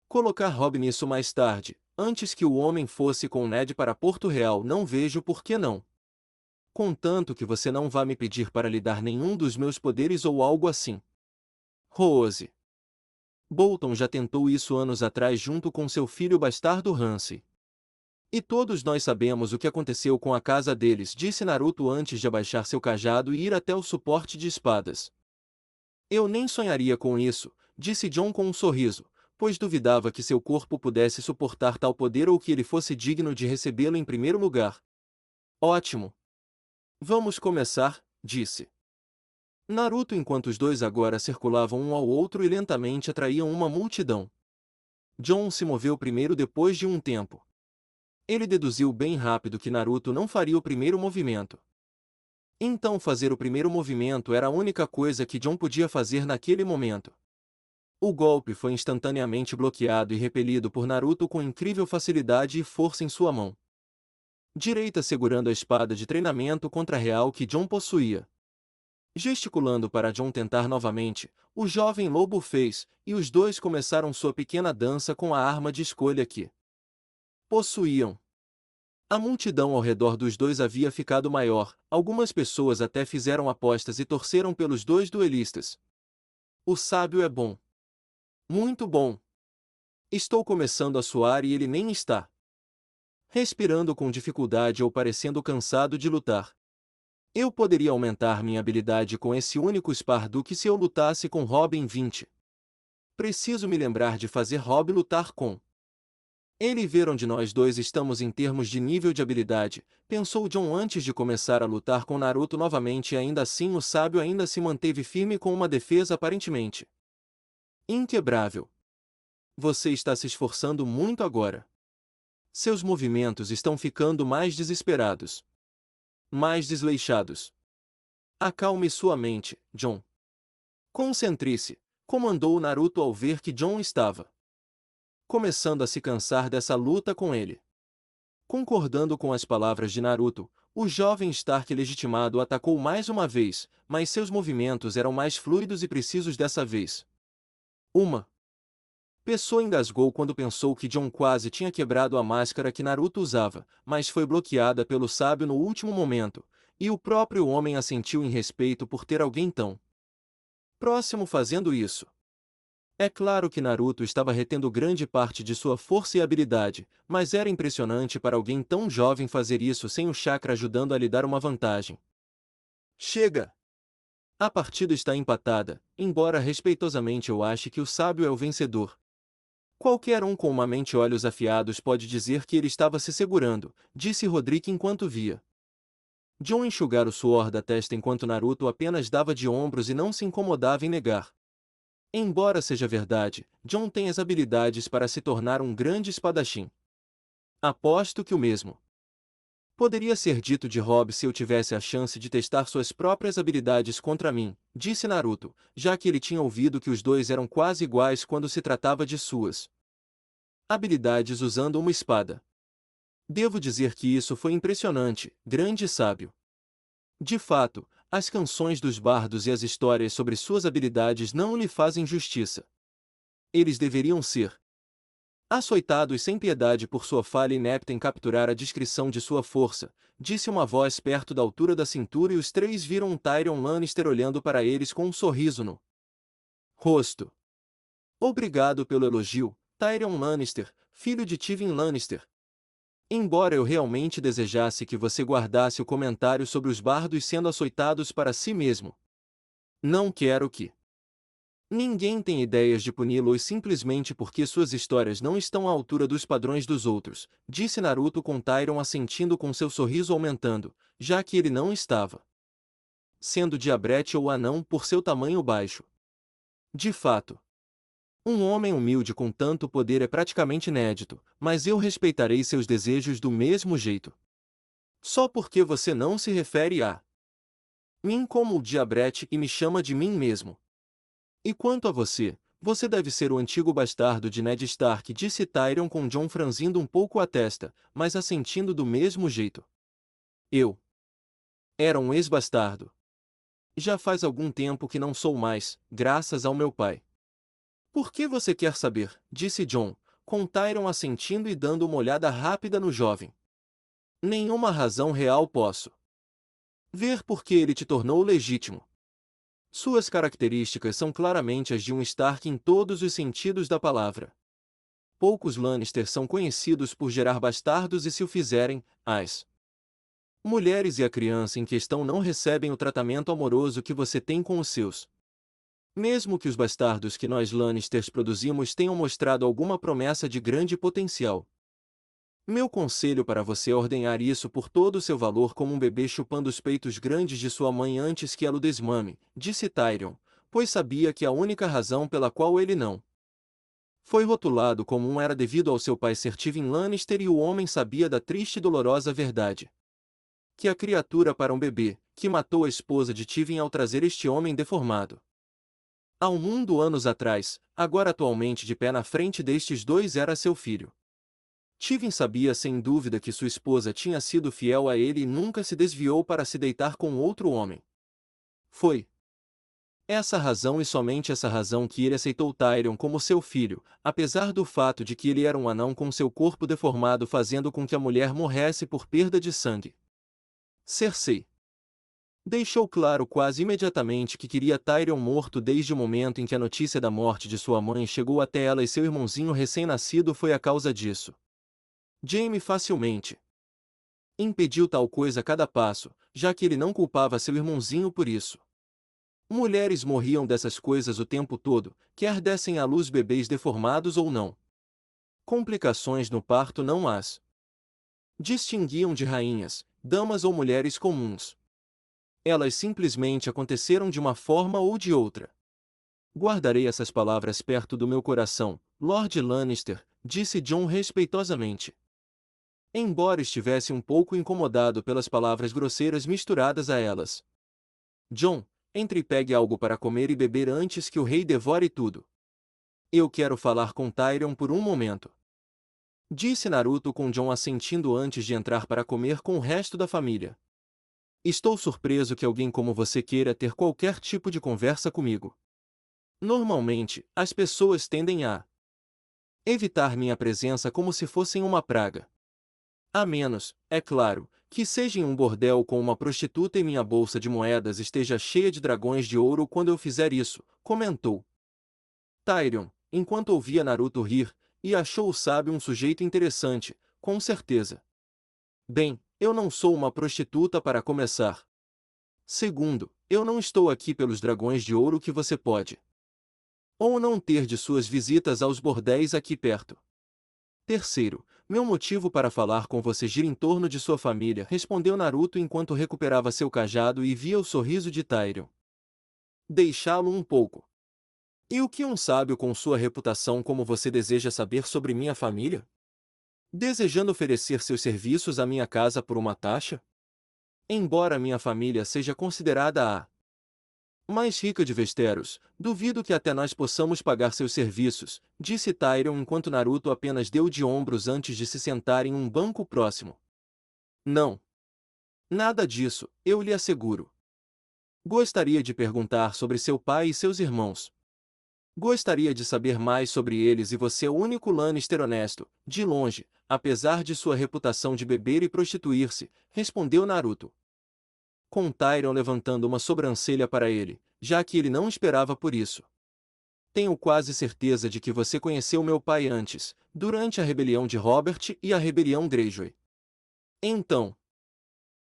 colocar Robb nisso mais tarde, antes que o homem fosse com Ned para Porto Real. Não vejo por que não. Contanto que você não vá me pedir para lhe dar nenhum dos meus poderes ou algo assim. Rose. Bolton já tentou isso anos atrás junto com seu filho bastardo Ramsay. E todos nós sabemos o que aconteceu com a casa deles, disse Naruto antes de abaixar seu cajado e ir até o suporte de espadas. Eu nem sonharia com isso, disse Jon com um sorriso, pois duvidava que seu corpo pudesse suportar tal poder ou que ele fosse digno de recebê-lo em primeiro lugar. Ótimo. Vamos começar, disse Naruto enquanto os dois agora circulavam um ao outro e lentamente atraíam uma multidão. Jon se moveu primeiro depois de um tempo. Ele deduziu bem rápido que Naruto não faria o primeiro movimento. Então fazer o primeiro movimento era a única coisa que Jon podia fazer naquele momento. O golpe foi instantaneamente bloqueado e repelido por Naruto com incrível facilidade e força em sua mão direita segurando a espada de treinamento contra-real que Jon possuía. Gesticulando para Jon tentar novamente, o jovem lobo fez, e os dois começaram sua pequena dança com a arma de escolha que possuíam. A multidão ao redor dos dois havia ficado maior, algumas pessoas até fizeram apostas e torceram pelos dois duelistas. O sábio é bom. Muito bom. Estou começando a suar e ele nem está respirando com dificuldade ou parecendo cansado de lutar. Eu poderia aumentar minha habilidade com esse único spar do que se eu lutasse com Robin 20. Preciso me lembrar de fazer Robb lutar com ele e ver onde nós dois estamos em termos de nível de habilidade, pensou Jon antes de começar a lutar com Naruto novamente e ainda assim o sábio ainda se manteve firme com uma defesa aparentemente inquebrável. Você está se esforçando muito agora. Seus movimentos estão ficando mais desesperados. Mais desleixados. Acalme sua mente, Jon. Concentre-se, comandou Naruto ao ver que Jon estava começando a se cansar dessa luta com ele. Concordando com as palavras de Naruto, o jovem Stark legitimado atacou mais uma vez, mas seus movimentos eram mais fluidos e precisos dessa vez. Uma pessoa engasgou quando pensou que Jon quase tinha quebrado a máscara que Naruto usava, mas foi bloqueada pelo sábio no último momento, e o próprio homem assentiu em respeito por ter alguém tão próximo fazendo isso. É claro que Naruto estava retendo grande parte de sua força e habilidade, mas era impressionante para alguém tão jovem fazer isso sem o chakra ajudando a lhe dar uma vantagem. Chega! A partida está empatada, embora respeitosamente eu ache que o sábio é o vencedor. Qualquer um com uma mente e olhos afiados pode dizer que ele estava se segurando, disse Rodrigo enquanto via Jon enxugar o suor da testa enquanto Naruto apenas dava de ombros e não se incomodava em negar. Embora seja verdade, Jon tem as habilidades para se tornar um grande espadachim. Aposto que o mesmo poderia ser dito de Robb se eu tivesse a chance de testar suas próprias habilidades contra mim, disse Naruto, já que ele tinha ouvido que os dois eram quase iguais quando se tratava de suas habilidades usando uma espada. Devo dizer que isso foi impressionante, grande sábio. De fato, as canções dos bardos e as histórias sobre suas habilidades não lhe fazem justiça. Eles deveriam ser açoitados sem piedade por sua falha inepta em capturar a descrição de sua força, disse uma voz perto da altura da cintura e os três viram Tyrion Lannister olhando para eles com um sorriso no rosto. Obrigado pelo elogio, Tyrion Lannister, filho de Tywin Lannister. Embora eu realmente desejasse que você guardasse o comentário sobre os bardos sendo açoitados para si mesmo. Não quero que ninguém tenha ideias de puni-los simplesmente porque suas histórias não estão à altura dos padrões dos outros, disse Naruto com Tyrion assentindo com seu sorriso aumentando, já que ele não estava sendo diabrete ou anão por seu tamanho baixo. De fato, um homem humilde com tanto poder é praticamente inédito, mas eu respeitarei seus desejos do mesmo jeito. Só porque você não se refere a mim como o diabrete e me chama de mim mesmo. E quanto a você, você deve ser o antigo bastardo de Ned Stark, disse Tyrion com Jon franzindo um pouco a testa, mas assentindo do mesmo jeito. Eu Era um ex-bastardo. Já faz algum tempo que não sou mais, graças ao meu pai. Por que você quer saber? Disse Jon, com Tyrion assentindo e dando uma olhada rápida no jovem. Nenhuma razão real posso ver por que ele te tornou legítimo. Suas características são claramente as de um Stark em todos os sentidos da palavra. Poucos Lannister são conhecidos por gerar bastardos e se o fizerem, as mulheres e a criança em questão não recebem o tratamento amoroso que você tem com os seus. Mesmo que os bastardos que nós Lannisters produzimos tenham mostrado alguma promessa de grande potencial. Meu conselho para você é ordenhar isso por todo o seu valor como um bebê chupando os peitos grandes de sua mãe antes que ela o desmame, disse Tyrion, pois sabia que a única razão pela qual ele não foi rotulado como um era devido ao seu pai ser Tywin Lannister e o homem sabia da triste e dolorosa verdade. Que a criatura para um bebê, que matou a esposa de Tywin ao trazer este homem deformado ao mundo anos atrás, agora atualmente de pé na frente destes dois era seu filho. Tywin sabia sem dúvida que sua esposa tinha sido fiel a ele e nunca se desviou para se deitar com outro homem. Foi essa razão e somente essa razão que ele aceitou Tyrion como seu filho, apesar do fato de que ele era um anão com seu corpo deformado fazendo com que a mulher morresse por perda de sangue. Cersei deixou claro quase imediatamente que queria Tyrion morto desde o momento em que a notícia da morte de sua mãe chegou até ela e seu irmãozinho recém-nascido foi a causa disso. Jaime facilmente impediu tal coisa a cada passo, já que ele não culpava seu irmãozinho por isso. Mulheres morriam dessas coisas o tempo todo, quer dessem à luz bebês deformados ou não. Complicações no parto não as distinguiam de rainhas, damas ou mulheres comuns. Elas simplesmente aconteceram de uma forma ou de outra. Guardarei essas palavras perto do meu coração, Lord Lannister, disse Jon respeitosamente. Embora estivesse um pouco incomodado pelas palavras grosseiras misturadas a elas. Jon, entre e pegue algo para comer e beber antes que o rei devore tudo. Eu quero falar com Tyrion por um momento. Disse Naruto com Jon assentindo antes de entrar para comer com o resto da família. Estou surpreso que alguém como você queira ter qualquer tipo de conversa comigo. Normalmente, as pessoas tendem a evitar minha presença como se fossem uma praga. A menos, é claro, que seja em um bordel com uma prostituta e minha bolsa de moedas esteja cheia de dragões de ouro quando eu fizer isso, comentou Tyrion, enquanto ouvia Naruto rir, e achou o sábio um sujeito interessante, com certeza. Bem, eu não sou uma prostituta para começar. Segundo, eu não estou aqui pelos dragões de ouro que você pode ou não ter de suas visitas aos bordéis aqui perto. Terceiro, meu motivo para falar com você gira em torno de sua família, respondeu Naruto enquanto recuperava seu cajado e via o sorriso de Tyrion. Deixá-lo um pouco. E o que um sábio com sua reputação como você deseja saber sobre minha família? Desejando oferecer seus serviços à minha casa por uma taxa? Embora minha família seja considerada a mais rica de Westeros, duvido que até nós possamos pagar seus serviços, disse Tyrion enquanto Naruto apenas deu de ombros antes de se sentar em um banco próximo. Não. Nada disso, eu lhe asseguro. Gostaria de perguntar sobre seu pai e seus irmãos. Gostaria de saber mais sobre eles e você é o único Lannister honesto, de longe, apesar de sua reputação de beber e prostituir-se, respondeu Naruto. Com Tyrion levantando uma sobrancelha para ele, já que ele não esperava por isso. Tenho quase certeza de que você conheceu meu pai antes, durante a rebelião de Robert e a rebelião Greyjoy. Então,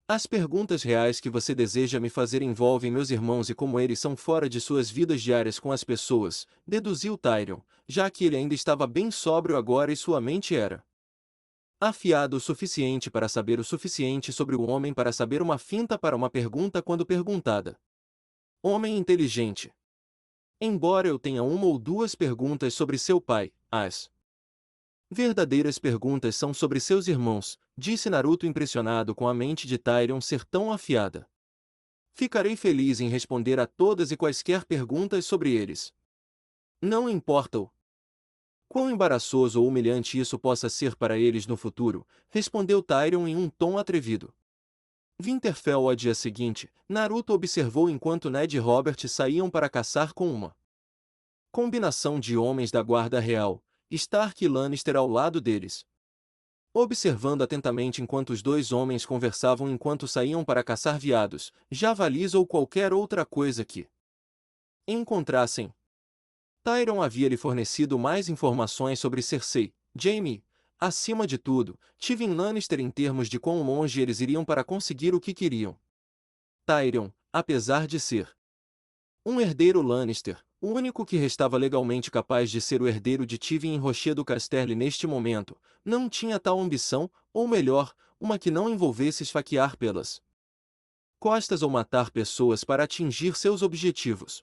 as perguntas reais que você deseja me fazer envolvem meus irmãos e como eles são fora de suas vidas diárias com as pessoas, deduziu Tyrion, já que ele ainda estava bem sóbrio agora e sua mente era afiado o suficiente para saber o suficiente sobre o homem para saber uma finta para uma pergunta quando perguntada. Homem inteligente. Embora eu tenha uma ou duas perguntas sobre seu pai, as verdadeiras perguntas são sobre seus irmãos, disse Naruto impressionado com a mente de Tyrion ser tão afiada. Ficarei feliz em responder a todas e quaisquer perguntas sobre eles. Não importa o quão embaraçoso ou humilhante isso possa ser para eles no futuro, respondeu Tyrion em um tom atrevido. Winterfell. Ao dia seguinte, Naruto observou enquanto Ned e Robert saíam para caçar com uma combinação de homens da guarda real, Stark e Lannister ao lado deles. Observando atentamente enquanto os dois homens conversavam enquanto saíam para caçar veados, javalis ou qualquer outra coisa que encontrassem. Tyrion havia lhe fornecido mais informações sobre Cersei, Jaime, acima de tudo, Tywin Lannister em termos de quão longe eles iriam para conseguir o que queriam. Tyrion, apesar de ser um herdeiro Lannister, o único que restava legalmente capaz de ser o herdeiro de Tywin em Rochedo Casterly neste momento, não tinha tal ambição, ou melhor, uma que não envolvesse esfaquear pelas costas ou matar pessoas para atingir seus objetivos.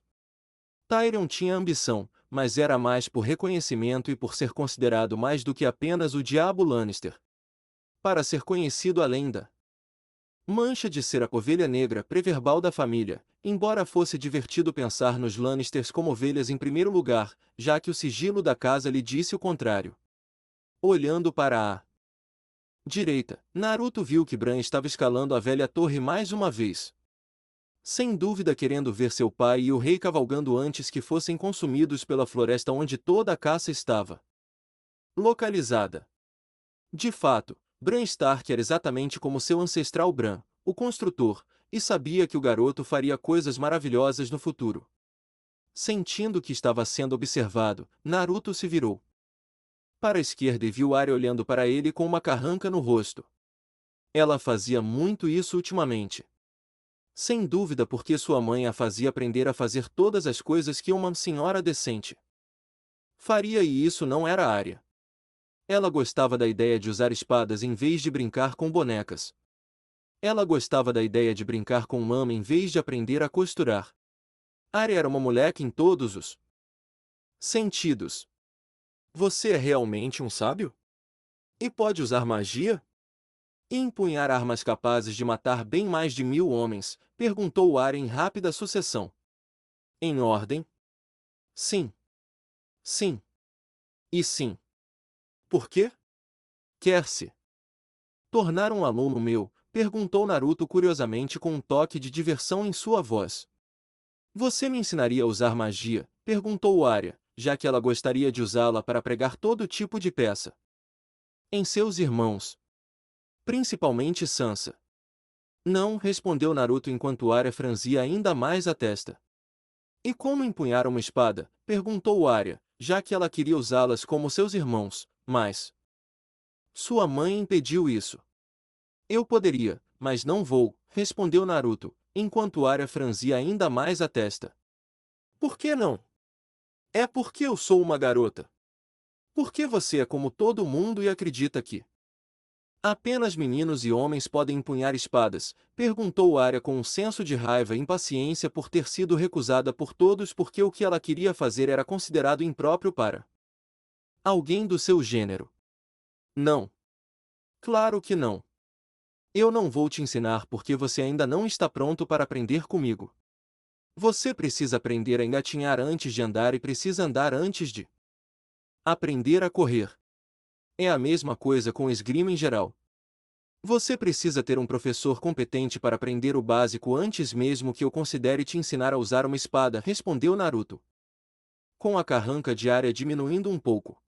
Tyrion tinha ambição, mas era mais por reconhecimento e por ser considerado mais do que apenas o Diabo Lannister. Para ser conhecido além da mancha de ser a ovelha negra preverbal da família, embora fosse divertido pensar nos Lannisters como ovelhas em primeiro lugar, já que o sigilo da casa lhe disse o contrário. Olhando para a direita, Naruto viu que Bran estava escalando a velha torre mais uma vez. Sem dúvida querendo ver seu pai e o rei cavalgando antes que fossem consumidos pela floresta onde toda a caça estava localizada. De fato, Bran Stark era exatamente como seu ancestral Bran, o construtor, e sabia que o garoto faria coisas maravilhosas no futuro. Sentindo que estava sendo observado, Naruto se virou para a esquerda e viu Arya olhando para ele com uma carranca no rosto. Ela fazia muito isso ultimamente. Sem dúvida porque sua mãe a fazia aprender a fazer todas as coisas que uma senhora decente faria e isso não era Arya. Ela gostava da ideia de usar espadas em vez de brincar com bonecas. Ela gostava da ideia de brincar com lama em vez de aprender a costurar. Arya era uma moleque em todos os sentidos. Você é realmente um sábio? E pode usar magia? E empunhar armas capazes de matar bem mais de 1000 homens? Perguntou Arya em rápida sucessão. Em ordem? Sim. Sim. E sim. Por quê? Quer-se tornar um aluno meu? Perguntou Naruto curiosamente com um toque de diversão em sua voz. Você me ensinaria a usar magia? Perguntou Arya, já que ela gostaria de usá-la para pregar todo tipo de peça em seus irmãos. Principalmente Sansa. Não, respondeu Naruto enquanto Arya franzia ainda mais a testa. E como empunhar uma espada? Perguntou Arya, já que ela queria usá-las como seus irmãos, mas sua mãe impediu isso. Eu poderia, mas não vou, respondeu Naruto, enquanto Arya franzia ainda mais a testa. Por que não? É porque eu sou uma garota. Por que você é como todo mundo e acredita que apenas meninos e homens podem empunhar espadas? Perguntou Arya com um senso de raiva e impaciência por ter sido recusada por todos porque o que ela queria fazer era considerado impróprio para alguém do seu gênero. Não. Claro que não. Eu não vou te ensinar porque você ainda não está pronto para aprender comigo. Você precisa aprender a engatinhar antes de andar e precisa andar antes de aprender a correr. É a mesma coisa com esgrima em geral. Você precisa ter um professor competente para aprender o básico antes mesmo que eu considere te ensinar a usar uma espada, respondeu Naruto, com a carranca de Arya diminuindo um pouco.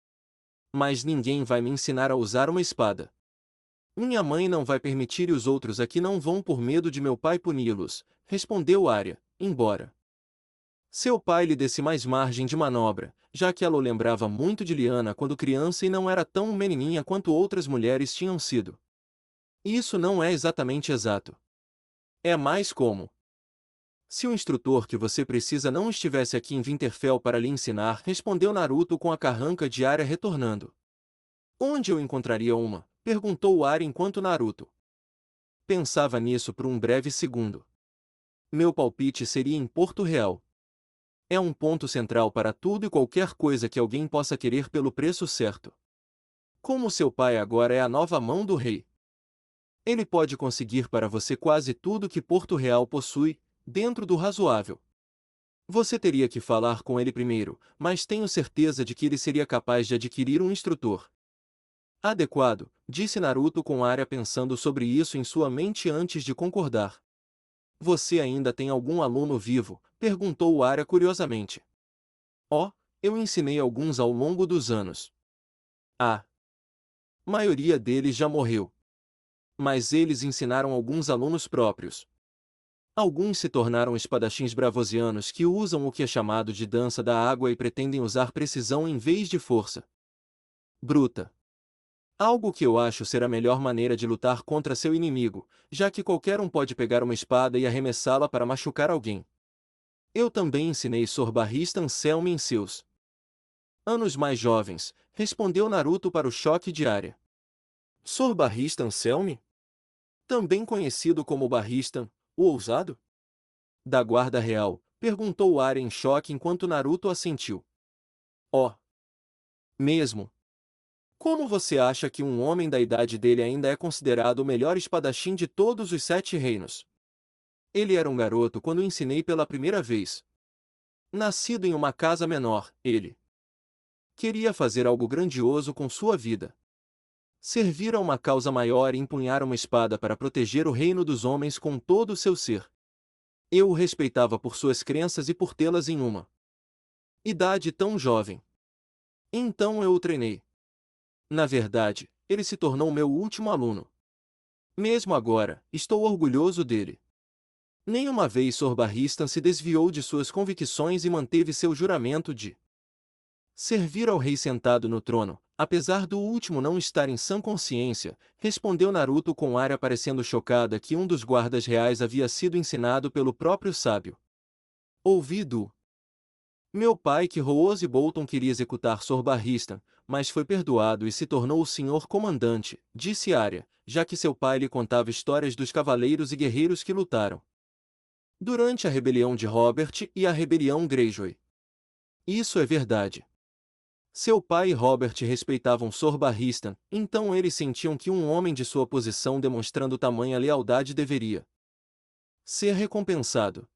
Mas ninguém vai me ensinar a usar uma espada. Minha mãe não vai permitir e os outros aqui não vão por medo de meu pai puni-los, respondeu Arya, embora seu pai lhe desse mais margem de manobra, já que ela o lembrava muito de Lyanna quando criança e não era tão menininha quanto outras mulheres tinham sido. Isso não é exatamente exato. É mais como se o instrutor que você precisa não estivesse aqui em Winterfell para lhe ensinar, respondeu Naruto com a carranca de Arya retornando. Onde eu encontraria uma? Perguntou Arya enquanto Naruto pensava nisso por um breve segundo. Meu palpite seria em Porto Real. É um ponto central para tudo e qualquer coisa que alguém possa querer pelo preço certo. Como seu pai agora é a nova mão do rei, ele pode conseguir para você quase tudo que Porto Real possui, dentro do razoável. Você teria que falar com ele primeiro, mas tenho certeza de que ele seria capaz de adquirir um instrutor adequado, disse Naruto com Arya pensando sobre isso em sua mente antes de concordar. Você ainda tem algum aluno vivo? Perguntou Arya curiosamente. Oh, eu ensinei alguns ao longo dos anos. A maioria deles já morreu. Mas eles ensinaram alguns alunos próprios. Alguns se tornaram espadachins bravosianos que usam o que é chamado de dança da água e pretendem usar precisão em vez de força bruta. Algo que eu acho ser a melhor maneira de lutar contra seu inimigo, já que qualquer um pode pegar uma espada e arremessá-la para machucar alguém. Eu também ensinei Sorbarrista Anselmo em seus anos mais jovens, respondeu Naruto para o choque de Arya. Sorbarrista Anselmo? Também conhecido como Barristan, o ousado? Da Guarda Real, perguntou Arya em choque enquanto Naruto assentiu. Oh, mesmo? Como você acha que um homem da idade dele ainda é considerado o melhor espadachim de todos os 7 reinos? Ele era um garoto quando ensinei pela primeira vez. Nascido em uma casa menor, ele queria fazer algo grandioso com sua vida. Servir a uma causa maior e empunhar uma espada para proteger o reino dos homens com todo o seu ser. Eu o respeitava por suas crenças e por tê-las em uma idade tão jovem. Então eu o treinei. Na verdade, ele se tornou meu último aluno. Mesmo agora, estou orgulhoso dele. Nenhuma vez Sorbarristan se desviou de suas convicções e manteve seu juramento de servir ao rei sentado no trono, apesar do último não estar em sã consciência, respondeu Naruto com Arya parecendo chocada que um dos guardas reais havia sido ensinado pelo próprio sábio. Ouvi do meu pai que Rose Bolton queria executar Sorbarristan, mas foi perdoado e se tornou o senhor comandante, disse Arya, já que seu pai lhe contava histórias dos cavaleiros e guerreiros que lutaram durante a rebelião de Robert e a rebelião Greyjoy. Isso é verdade. Seu pai e Robert respeitavam Sorbarristan, então eles sentiam que um homem de sua posição demonstrando tamanha lealdade deveria ser recompensado.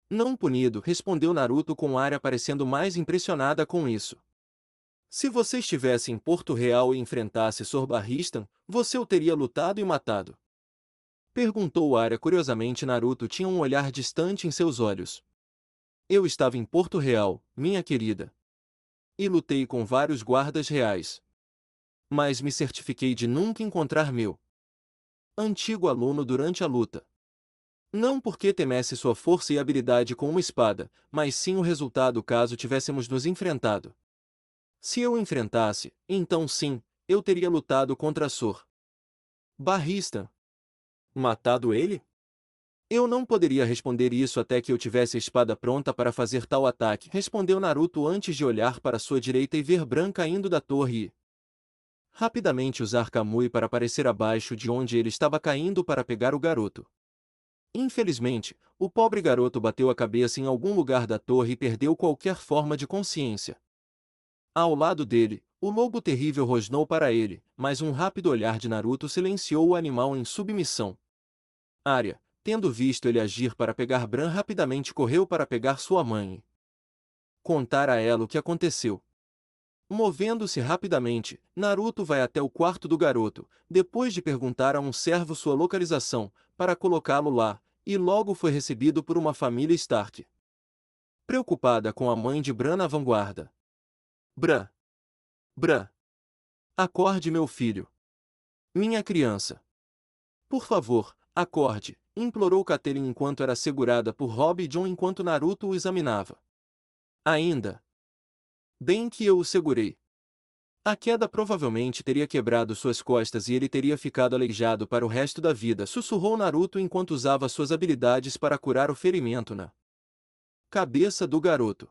Não punido, respondeu Naruto com Arya parecendo mais impressionada com isso. Se você estivesse em Porto Real e enfrentasse Sorbarristan, você o teria lutado e matado? Perguntou Arya curiosamente. Naruto tinha um olhar distante em seus olhos. Eu estava em Porto Real, minha querida. E lutei com vários guardas reais. Mas me certifiquei de nunca encontrar meu antigo aluno durante a luta. Não porque temesse sua força e habilidade com uma espada, mas sim o resultado caso tivéssemos nos enfrentado. Se eu o enfrentasse, então sim, eu teria lutado contra Sor Barristan. Matado ele? Eu não poderia responder isso até que eu tivesse a espada pronta para fazer tal ataque, respondeu Naruto antes de olhar para sua direita e ver Bran caindo da torre e rapidamente usar Kamui para aparecer abaixo de onde ele estava caindo para pegar o garoto. Infelizmente, o pobre garoto bateu a cabeça em algum lugar da torre e perdeu qualquer forma de consciência. Ao lado dele, o lobo terrível rosnou para ele, mas um rápido olhar de Naruto silenciou o animal em submissão. Arya, tendo visto ele agir para pegar Bran, rapidamente correu para pegar sua mãe e contar a ela o que aconteceu. Movendo-se rapidamente, Naruto vai até o quarto do garoto, depois de perguntar a um servo sua localização, para colocá-lo lá, e logo foi recebido por uma família Stark. Preocupada com a mãe de Bran na vanguarda. Bran! Bran! Acorde, meu filho! Minha criança! Por favor, acorde! Implorou Catelyn enquanto era segurada por Robb e Jon enquanto Naruto o examinava. Ainda bem que eu o segurei. A queda provavelmente teria quebrado suas costas e ele teria ficado aleijado para o resto da vida, sussurrou Naruto enquanto usava suas habilidades para curar o ferimento na cabeça do garoto.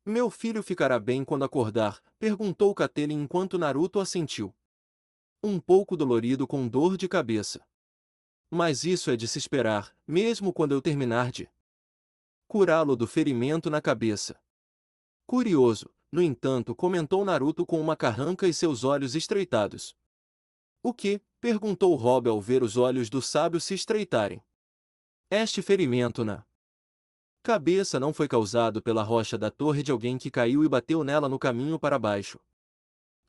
Meu filho ficará bem quando acordar? Perguntou Catelyn enquanto Naruto assentiu. Um pouco dolorido com dor de cabeça. Mas isso é de se esperar, mesmo quando eu terminar de curá-lo do ferimento na cabeça. Curioso, no entanto, comentou Naruto com uma carranca e seus olhos estreitados. O que? Perguntou Robb ao ver os olhos do sábio se estreitarem. Este ferimento na cabeça não foi causado pela rocha da torre de alguém que caiu e bateu nela no caminho para baixo.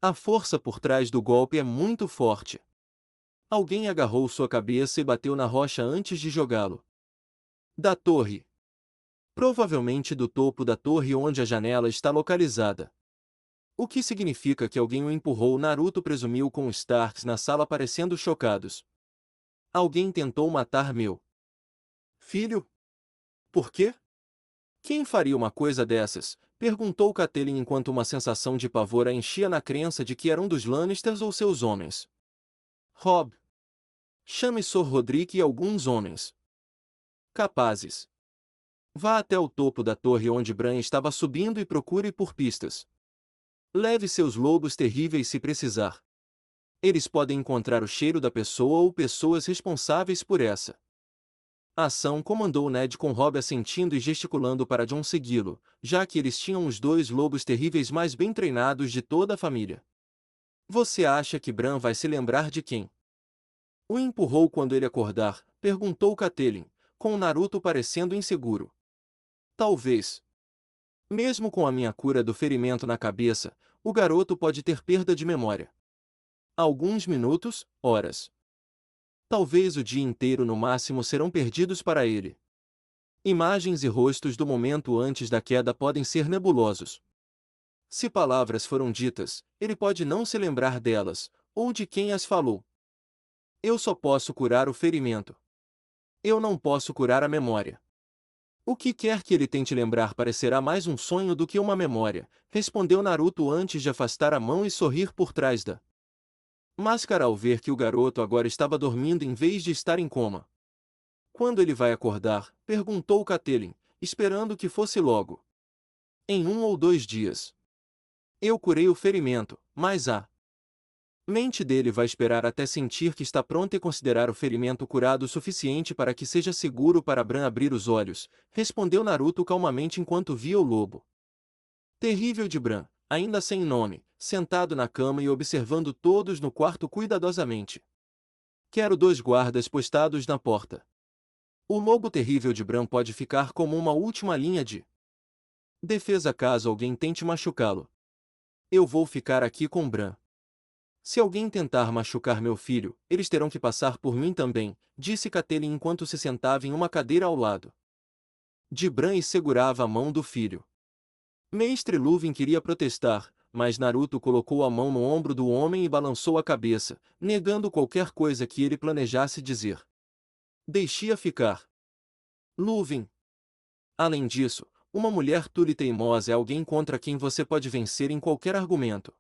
A força por trás do golpe é muito forte. Alguém agarrou sua cabeça e bateu na rocha antes de jogá-lo. Da torre. Provavelmente do topo da torre onde a janela está localizada. O que significa que alguém o empurrou. Naruto presumiu com os Starks na sala parecendo chocados. Alguém tentou matar meu filho? Por quê? Quem faria uma coisa dessas? Perguntou Catelyn enquanto uma sensação de pavor a enchia na crença de que era um dos Lannisters ou seus homens. Robb. Chame Sor Rodrik e alguns homens capazes. Vá até o topo da torre onde Bran estava subindo e procure por pistas. Leve seus lobos terríveis se precisar. Eles podem encontrar o cheiro da pessoa ou pessoas responsáveis por essa ação. Comandou Ned com Robb assentindo e gesticulando para Jon segui-lo, já que eles tinham os dois lobos terríveis mais bem treinados de toda a família. Você acha que Bran vai se lembrar de quem o empurrou quando ele acordar? Perguntou Catelyn, com Naruto parecendo inseguro. Talvez. Mesmo com a minha cura do ferimento na cabeça, o garoto pode ter perda de memória. Alguns minutos, horas. Talvez o dia inteiro no máximo serão perdidos para ele. Imagens e rostos do momento antes da queda podem ser nebulosos. Se palavras foram ditas, ele pode não se lembrar delas, ou de quem as falou. Eu só posso curar o ferimento. Eu não posso curar a memória. O que quer que ele tente lembrar parecerá mais um sonho do que uma memória, respondeu Naruto antes de afastar a mão e sorrir por trás da máscara ao ver que o garoto agora estava dormindo em vez de estar em coma. Quando ele vai acordar? Perguntou Catelyn, esperando que fosse logo. Em 1 ou 2 dias. Eu curei o ferimento, mas a mente dele vai esperar até sentir que está pronta e considerar o ferimento curado o suficiente para que seja seguro para Bran abrir os olhos, respondeu Naruto calmamente enquanto via o lobo terrível de Bran, ainda sem nome, sentado na cama e observando todos no quarto cuidadosamente. Quero 2 guardas postados na porta. O lobo terrível de Bran pode ficar como uma última linha de defesa caso alguém tente machucá-lo. Eu vou ficar aqui com Bran. Se alguém tentar machucar meu filho, eles terão que passar por mim também, disse Catelyn enquanto se sentava em uma cadeira ao lado de Bran e segurava a mão do filho. Mestre Lúthien queria protestar, mas Naruto colocou a mão no ombro do homem e balançou a cabeça, negando qualquer coisa que ele planejasse dizer. Deixe-a ficar. Lúthien. Além disso, uma mulher tula e teimosa é alguém contra quem você pode vencer em qualquer argumento.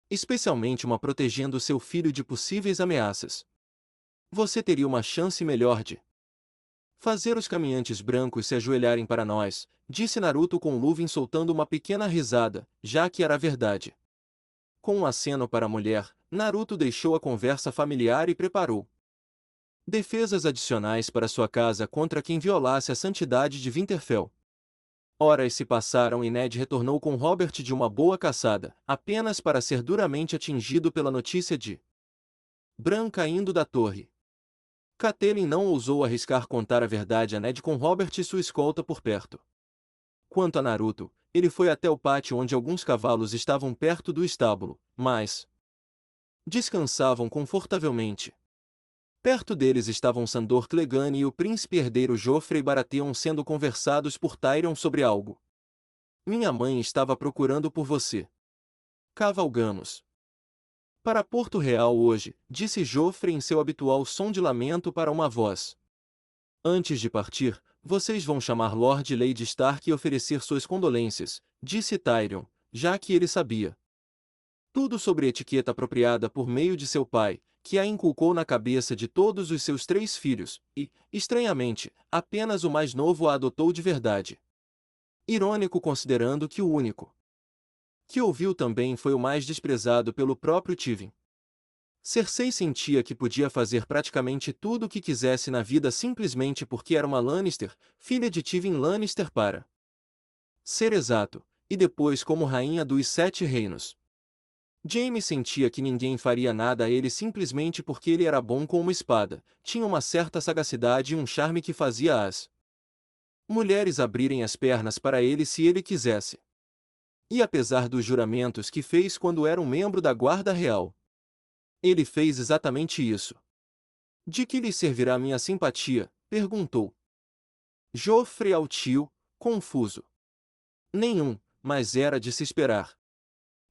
Especialmente uma protegendo seu filho de possíveis ameaças. Você teria uma chance melhor de fazer os caminhantes brancos se ajoelharem para nós, disse Naruto com Lúthien soltando uma pequena risada, já que era verdade. Com um aceno para a mulher, Naruto deixou a conversa familiar e preparou defesas adicionais para sua casa contra quem violasse a santidade de Winterfell. Horas se passaram e Ned retornou com Robert de uma boa caçada, apenas para ser duramente atingido pela notícia de Bran caindo da torre. Catelyn não ousou arriscar contar a verdade a Ned com Robert e sua escolta por perto. Quanto a Naruto, ele foi até o pátio onde alguns cavalos estavam perto do estábulo, mas descansavam confortavelmente. Perto deles estavam Sandor Clegane e o príncipe herdeiro Joffrey Baratheon sendo conversados por Tyrion sobre algo. Minha mãe estava procurando por você. Cavalgamos para Porto Real hoje, disse Joffrey em seu habitual som de lamento para uma voz. Antes de partir, vocês vão chamar Lord e Lady Stark e oferecer suas condolências, disse Tyrion, já que ele sabia tudo sobre etiqueta apropriada por meio de seu pai, que a inculcou na cabeça de todos os seus 3 filhos, e, estranhamente, apenas o mais novo a adotou de verdade. Irônico considerando que o único que ouviu também foi o mais desprezado pelo próprio Tywin. Cersei sentia que podia fazer praticamente tudo o que quisesse na vida simplesmente porque era uma Lannister, filha de Tywin Lannister para ser exato, e depois como rainha dos 7 reinos. Jaime sentia que ninguém faria nada a ele simplesmente porque ele era bom com uma espada, tinha uma certa sagacidade e um charme que fazia as mulheres abrirem as pernas para ele se ele quisesse. E apesar dos juramentos que fez quando era um membro da Guarda Real, ele fez exatamente isso. De que lhe servirá minha simpatia? Perguntou Joffrey ao tio, confuso. Nenhum, mas era de se esperar.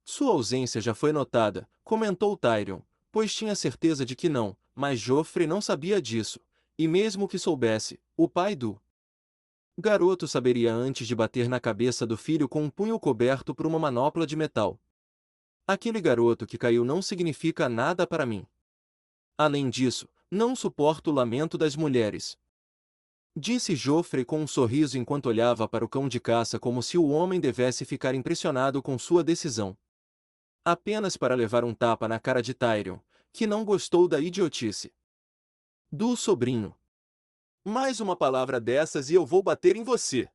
Sua ausência já foi notada, comentou Tyrion, pois tinha certeza de que não, mas Joffrey não sabia disso, e mesmo que soubesse, o pai do garoto saberia antes de bater na cabeça do filho com um punho coberto por uma manopla de metal. Aquele garoto que caiu não significa nada para mim. Além disso, não suporto o lamento das mulheres. Disse Joffrey com um sorriso enquanto olhava para o cão de caça como se o homem devesse ficar impressionado com sua decisão. Apenas para levar um tapa na cara de Tyrion, que não gostou da idiotice do sobrinho. Mais uma palavra dessas e eu vou bater em você.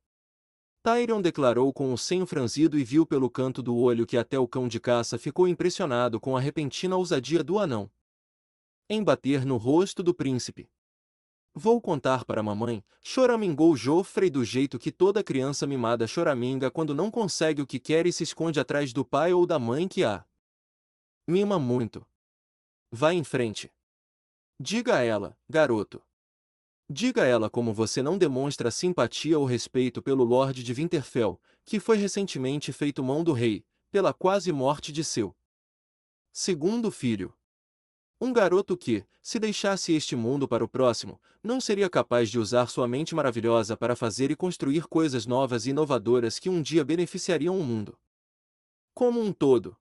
Tyrion declarou com o senho franzido e viu pelo canto do olho que até o cão de caça ficou impressionado com a repentina ousadia do anão em bater no rosto do príncipe. Vou contar para a mamãe, choramingou Joffrey do jeito que toda criança mimada choraminga quando não consegue o que quer e se esconde atrás do pai ou da mãe que a mima muito. Vá em frente. Diga a ela, garoto. Diga a ela como você não demonstra simpatia ou respeito pelo Lorde de Winterfell, que foi recentemente feito mão do rei, pela quase morte de seu segundo filho. Um garoto que, se deixasse este mundo para o próximo, não seria capaz de usar sua mente maravilhosa para fazer e construir coisas novas e inovadoras que um dia beneficiariam o mundo como um todo.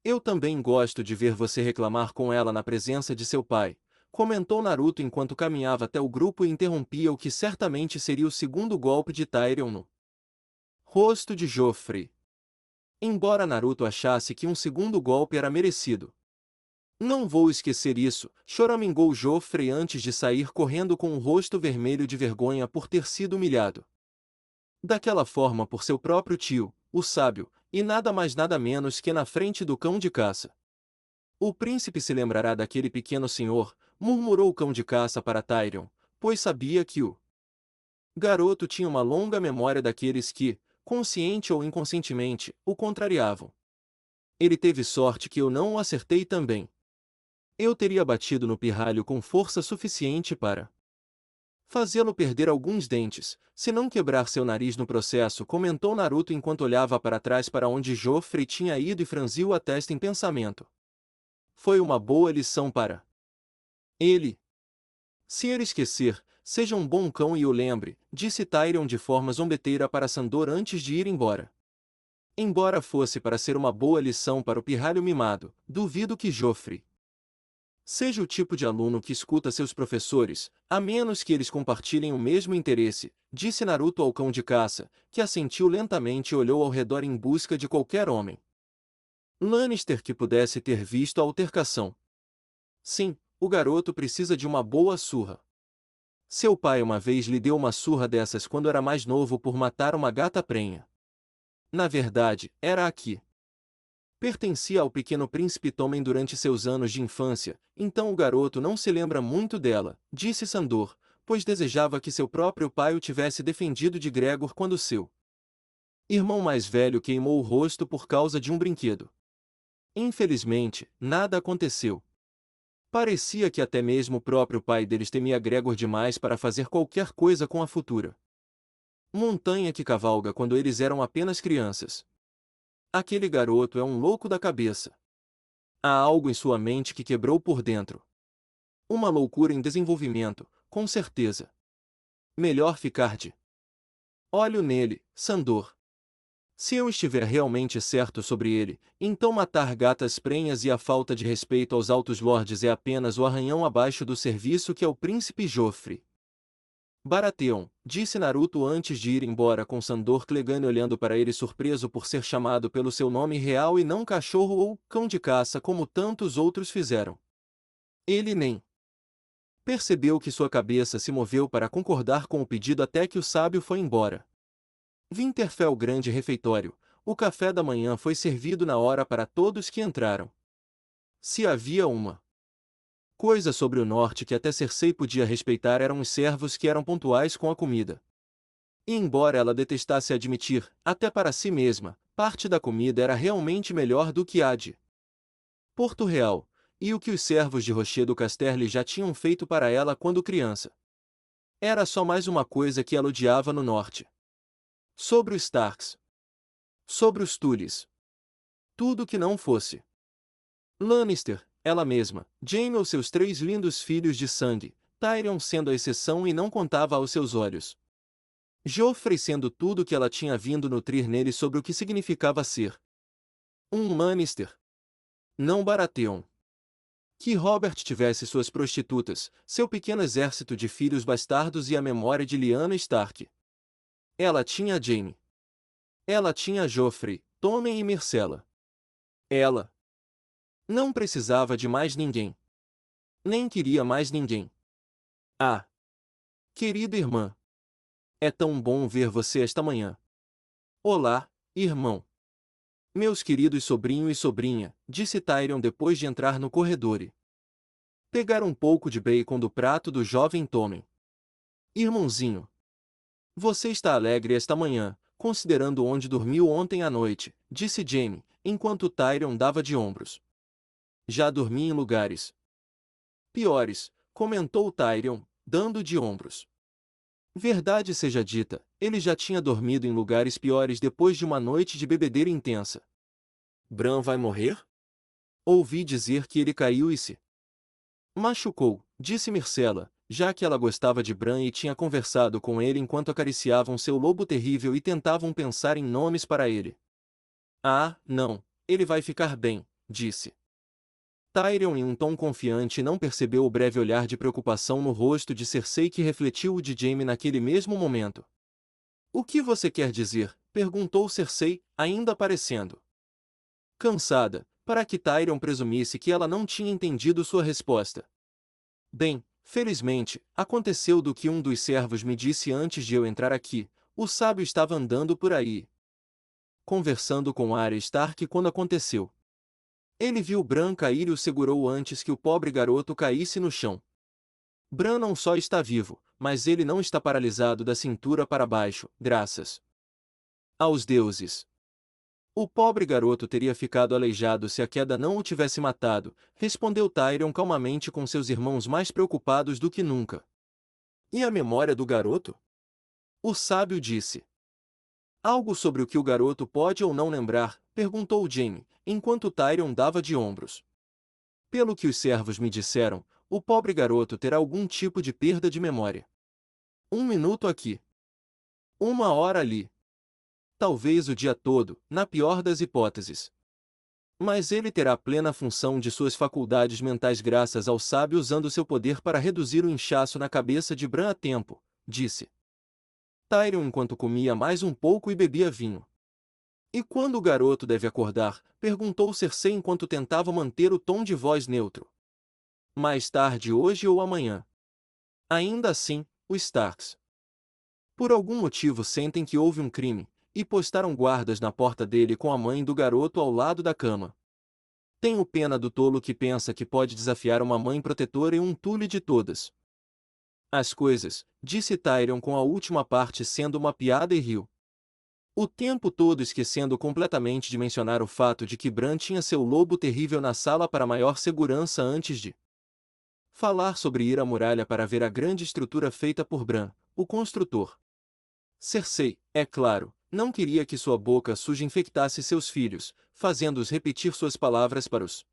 Eu também gosto de ver você reclamar com ela na presença de seu pai, comentou Naruto enquanto caminhava até o grupo e interrompia o que certamente seria o segundo golpe de Tyrion no rosto de Joffrey. Embora Naruto achasse que um segundo golpe era merecido. Não vou esquecer isso, choramingou Joffrey antes de sair correndo com o rosto vermelho de vergonha por ter sido humilhado daquela forma por seu próprio tio, o sábio, e nada mais nada menos que na frente do cão de caça. O príncipe se lembrará daquele pequeno senhor, murmurou o cão de caça para Tyrion, pois sabia que o garoto tinha uma longa memória daqueles que, consciente ou inconscientemente, o contrariavam. Ele teve sorte que eu não o acertei também. Eu teria batido no pirralho com força suficiente para fazê-lo perder alguns dentes, se não quebrar seu nariz no processo, comentou Naruto enquanto olhava para trás para onde Joffrey tinha ido e franziu a testa em pensamento. Foi uma boa lição para ele. Se ele esquecer, seja um bom cão e o lembre, disse Tyrion de forma zombeteira para Sandor antes de ir embora. Embora fosse para ser uma boa lição para o pirralho mimado, duvido que Joffrey seja o tipo de aluno que escuta seus professores, a menos que eles compartilhem o mesmo interesse, disse Naruto ao cão de caça, que assentiu lentamente e olhou ao redor em busca de qualquer homem Lannister que pudesse ter visto a altercação. Sim, o garoto precisa de uma boa surra. Seu pai uma vez lhe deu uma surra dessas quando era mais novo por matar uma gata prenha. Na verdade, era aqui. Pertencia ao pequeno príncipe Tommen durante seus anos de infância, então o garoto não se lembra muito dela, disse Sandor, pois desejava que seu próprio pai o tivesse defendido de Gregor quando seu irmão mais velho queimou o rosto por causa de um brinquedo. Infelizmente, nada aconteceu. Parecia que até mesmo o próprio pai deles temia Gregor demais para fazer qualquer coisa com a futura montanha que cavalga quando eles eram apenas crianças. Aquele garoto é um louco da cabeça. Há algo em sua mente que quebrou por dentro. Uma loucura em desenvolvimento, com certeza. Melhor ficar de olho nele, Sandor. Se eu estiver realmente certo sobre ele, então matar gatas prenhas e a falta de respeito aos altos lordes é apenas o arranhão abaixo do serviço que é o príncipe Joffrey. Baratheon, disse Naruto antes de ir embora com Sandor Clegane olhando para ele surpreso por ser chamado pelo seu nome real e não cachorro ou cão de caça como tantos outros fizeram. Ele nem percebeu que sua cabeça se moveu para concordar com o pedido até que o sábio foi embora. Winterfell grande refeitório, o café da manhã foi servido na hora para todos que entraram. Se havia uma coisa sobre o norte que até Cersei podia respeitar eram os servos que eram pontuais com a comida. E embora ela detestasse admitir, até para si mesma, parte da comida era realmente melhor do que a de Porto Real, e o que os servos de Rocher do Casterle já tinham feito para ela quando criança. Era só mais uma coisa que ela odiava no norte. Sobre os Starks. Sobre os Tullys. Tudo que não fosse Lannister, ela mesma, Jaime ou seus 3 lindos filhos de sangue, Tyrion sendo a exceção e não contava aos seus olhos. Joffrey sendo tudo que ela tinha vindo nutrir nele sobre o que significava ser um Lannister. Não Baratheon. Que Robert tivesse suas prostitutas, seu pequeno exército de filhos bastardos e a memória de Lyanna Stark. Ela tinha a Jaime. Ela tinha a Joffrey, Tommen e Myrcella. Ela não precisava de mais ninguém. Nem queria mais ninguém. Ah, querida irmã. É tão bom ver você esta manhã. Olá, irmão. Meus queridos sobrinho e sobrinha, disse Tyrion depois de entrar no corredor e pegar um pouco de bacon do prato do jovem Tommen. Irmãozinho. Você está alegre esta manhã, considerando onde dormiu ontem à noite, disse Jaime, enquanto Tyrion dava de ombros. Já dormi em lugares piores, comentou Tyrion, dando de ombros. Verdade seja dita, ele já tinha dormido em lugares piores depois de uma noite de bebedeira intensa. Bran vai morrer? Ouvi dizer que ele caiu e se machucou, disse Myrcella, já que ela gostava de Bran e tinha conversado com ele enquanto acariciavam seu lobo terrível e tentavam pensar em nomes para ele. Ah, não, ele vai ficar bem, disse Tyrion em um tom confiante não percebeu o breve olhar de preocupação no rosto de Cersei que refletiu o de Jaime naquele mesmo momento. O que você quer dizer? Perguntou Cersei, ainda parecendo cansada, para que Tyrion presumisse que ela não tinha entendido sua resposta. Bem, felizmente, aconteceu do que um dos servos me disse antes de eu entrar aqui. O sábio estava andando por aí, conversando com Arya Stark quando aconteceu. Ele viu Bran cair e o segurou antes que o pobre garoto caísse no chão. Bran não só está vivo, mas ele não está paralisado da cintura para baixo, graças aos deuses. O pobre garoto teria ficado aleijado se a queda não o tivesse matado, respondeu Tyrion calmamente com seus irmãos mais preocupados do que nunca. E a memória do garoto? O sábio disse. Algo sobre o que o garoto pode ou não lembrar, perguntou Jaime, enquanto Tyrion dava de ombros. Pelo que os servos me disseram, o pobre garoto terá algum tipo de perda de memória. 1 minuto aqui. 1 hora ali. Talvez o dia todo, na pior das hipóteses. Mas ele terá plena função de suas faculdades mentais graças ao sábio usando seu poder para reduzir o inchaço na cabeça de Bran a tempo, disse Tyrion enquanto comia mais um pouco e bebia vinho. E quando o garoto deve acordar? Perguntou Cersei enquanto tentava manter o tom de voz neutro. Mais tarde hoje ou amanhã. Ainda assim, os Starks, por algum motivo sentem que houve um crime, e postaram guardas na porta dele com a mãe do garoto ao lado da cama. Tenho pena do tolo que pensa que pode desafiar uma mãe protetora e um tule de todas as coisas, disse Tyrion com a última parte sendo uma piada e riu. O tempo todo esquecendo completamente de mencionar o fato de que Bran tinha seu lobo terrível na sala para maior segurança antes de falar sobre ir à muralha para ver a grande estrutura feita por Bran, o construtor. Cersei, é claro, não queria que sua boca suja infectasse seus filhos, fazendo-os repetir suas palavras para os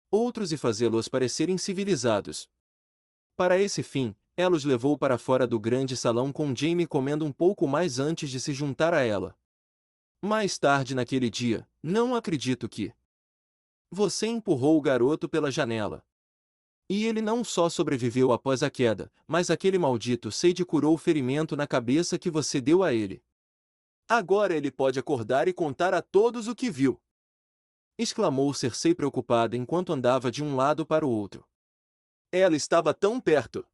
outros e fazê-los parecerem civilizados. Para esse fim, ela os levou para fora do grande salão com Jaime comendo um pouco mais antes de se juntar a ela. Mais tarde naquele dia, não acredito que você empurrou o garoto pela janela. E ele não só sobreviveu após a queda, mas aquele maldito Sade curou o ferimento na cabeça que você deu a ele. Agora ele pode acordar e contar a todos o que viu. Exclamou Cersei preocupada enquanto andava de um lado para o outro. Ela estava tão perto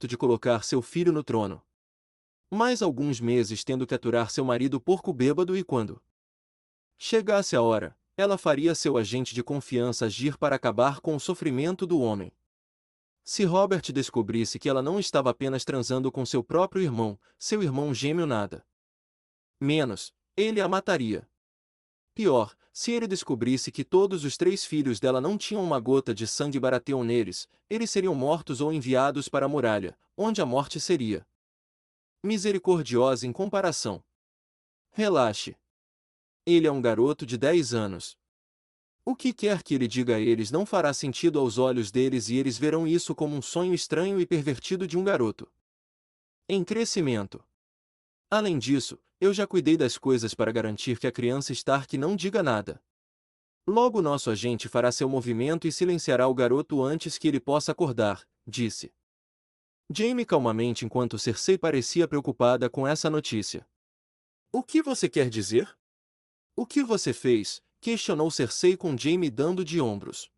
de colocar seu filho no trono. Mais alguns meses tendo que aturar seu marido porco bêbado e quando chegasse a hora, ela faria seu agente de confiança agir para acabar com o sofrimento do homem. Se Robert descobrisse que ela não estava apenas transando com seu irmão gêmeo nada menos, ele a mataria. Pior, se ele descobrisse que todos os 3 filhos dela não tinham uma gota de sangue Baratheon neles, eles seriam mortos ou enviados para a muralha, onde a morte seria misericordiosa em comparação. Relaxe. Ele é um garoto de 10 anos. O que quer que ele diga a eles não fará sentido aos olhos deles e eles verão isso como um sonho estranho e pervertido de um garoto em crescimento. Além disso, eu já cuidei das coisas para garantir que a criança Stark não diga nada. Logo nosso agente fará seu movimento e silenciará o garoto antes que ele possa acordar, disse Jaime calmamente enquanto Cersei parecia preocupada com essa notícia. O que você quer dizer? O que você fez? Questionou Cersei com Jaime dando de ombros.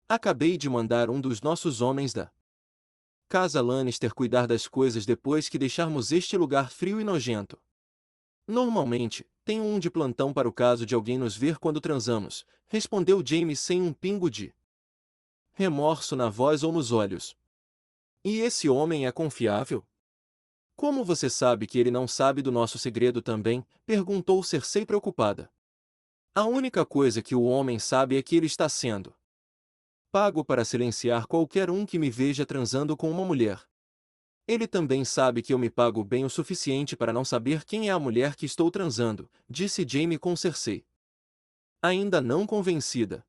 Acabei de mandar um dos nossos homens da casa Lannister cuidar das coisas depois que deixarmos este lugar frio e nojento. Normalmente, tenho um de plantão para o caso de alguém nos ver quando transamos, respondeu Jaime sem um pingo de remorso na voz ou nos olhos. E esse homem é confiável? Como você sabe que ele não sabe do nosso segredo também? Perguntou Cersei preocupada. A única coisa que o homem sabe é que ele está sendo pago para silenciar qualquer um que me veja transando com uma mulher. Ele também sabe que eu me pago bem o suficiente para não saber quem é a mulher que estou transando, disse Jaime com Cersei. Ainda não convencida.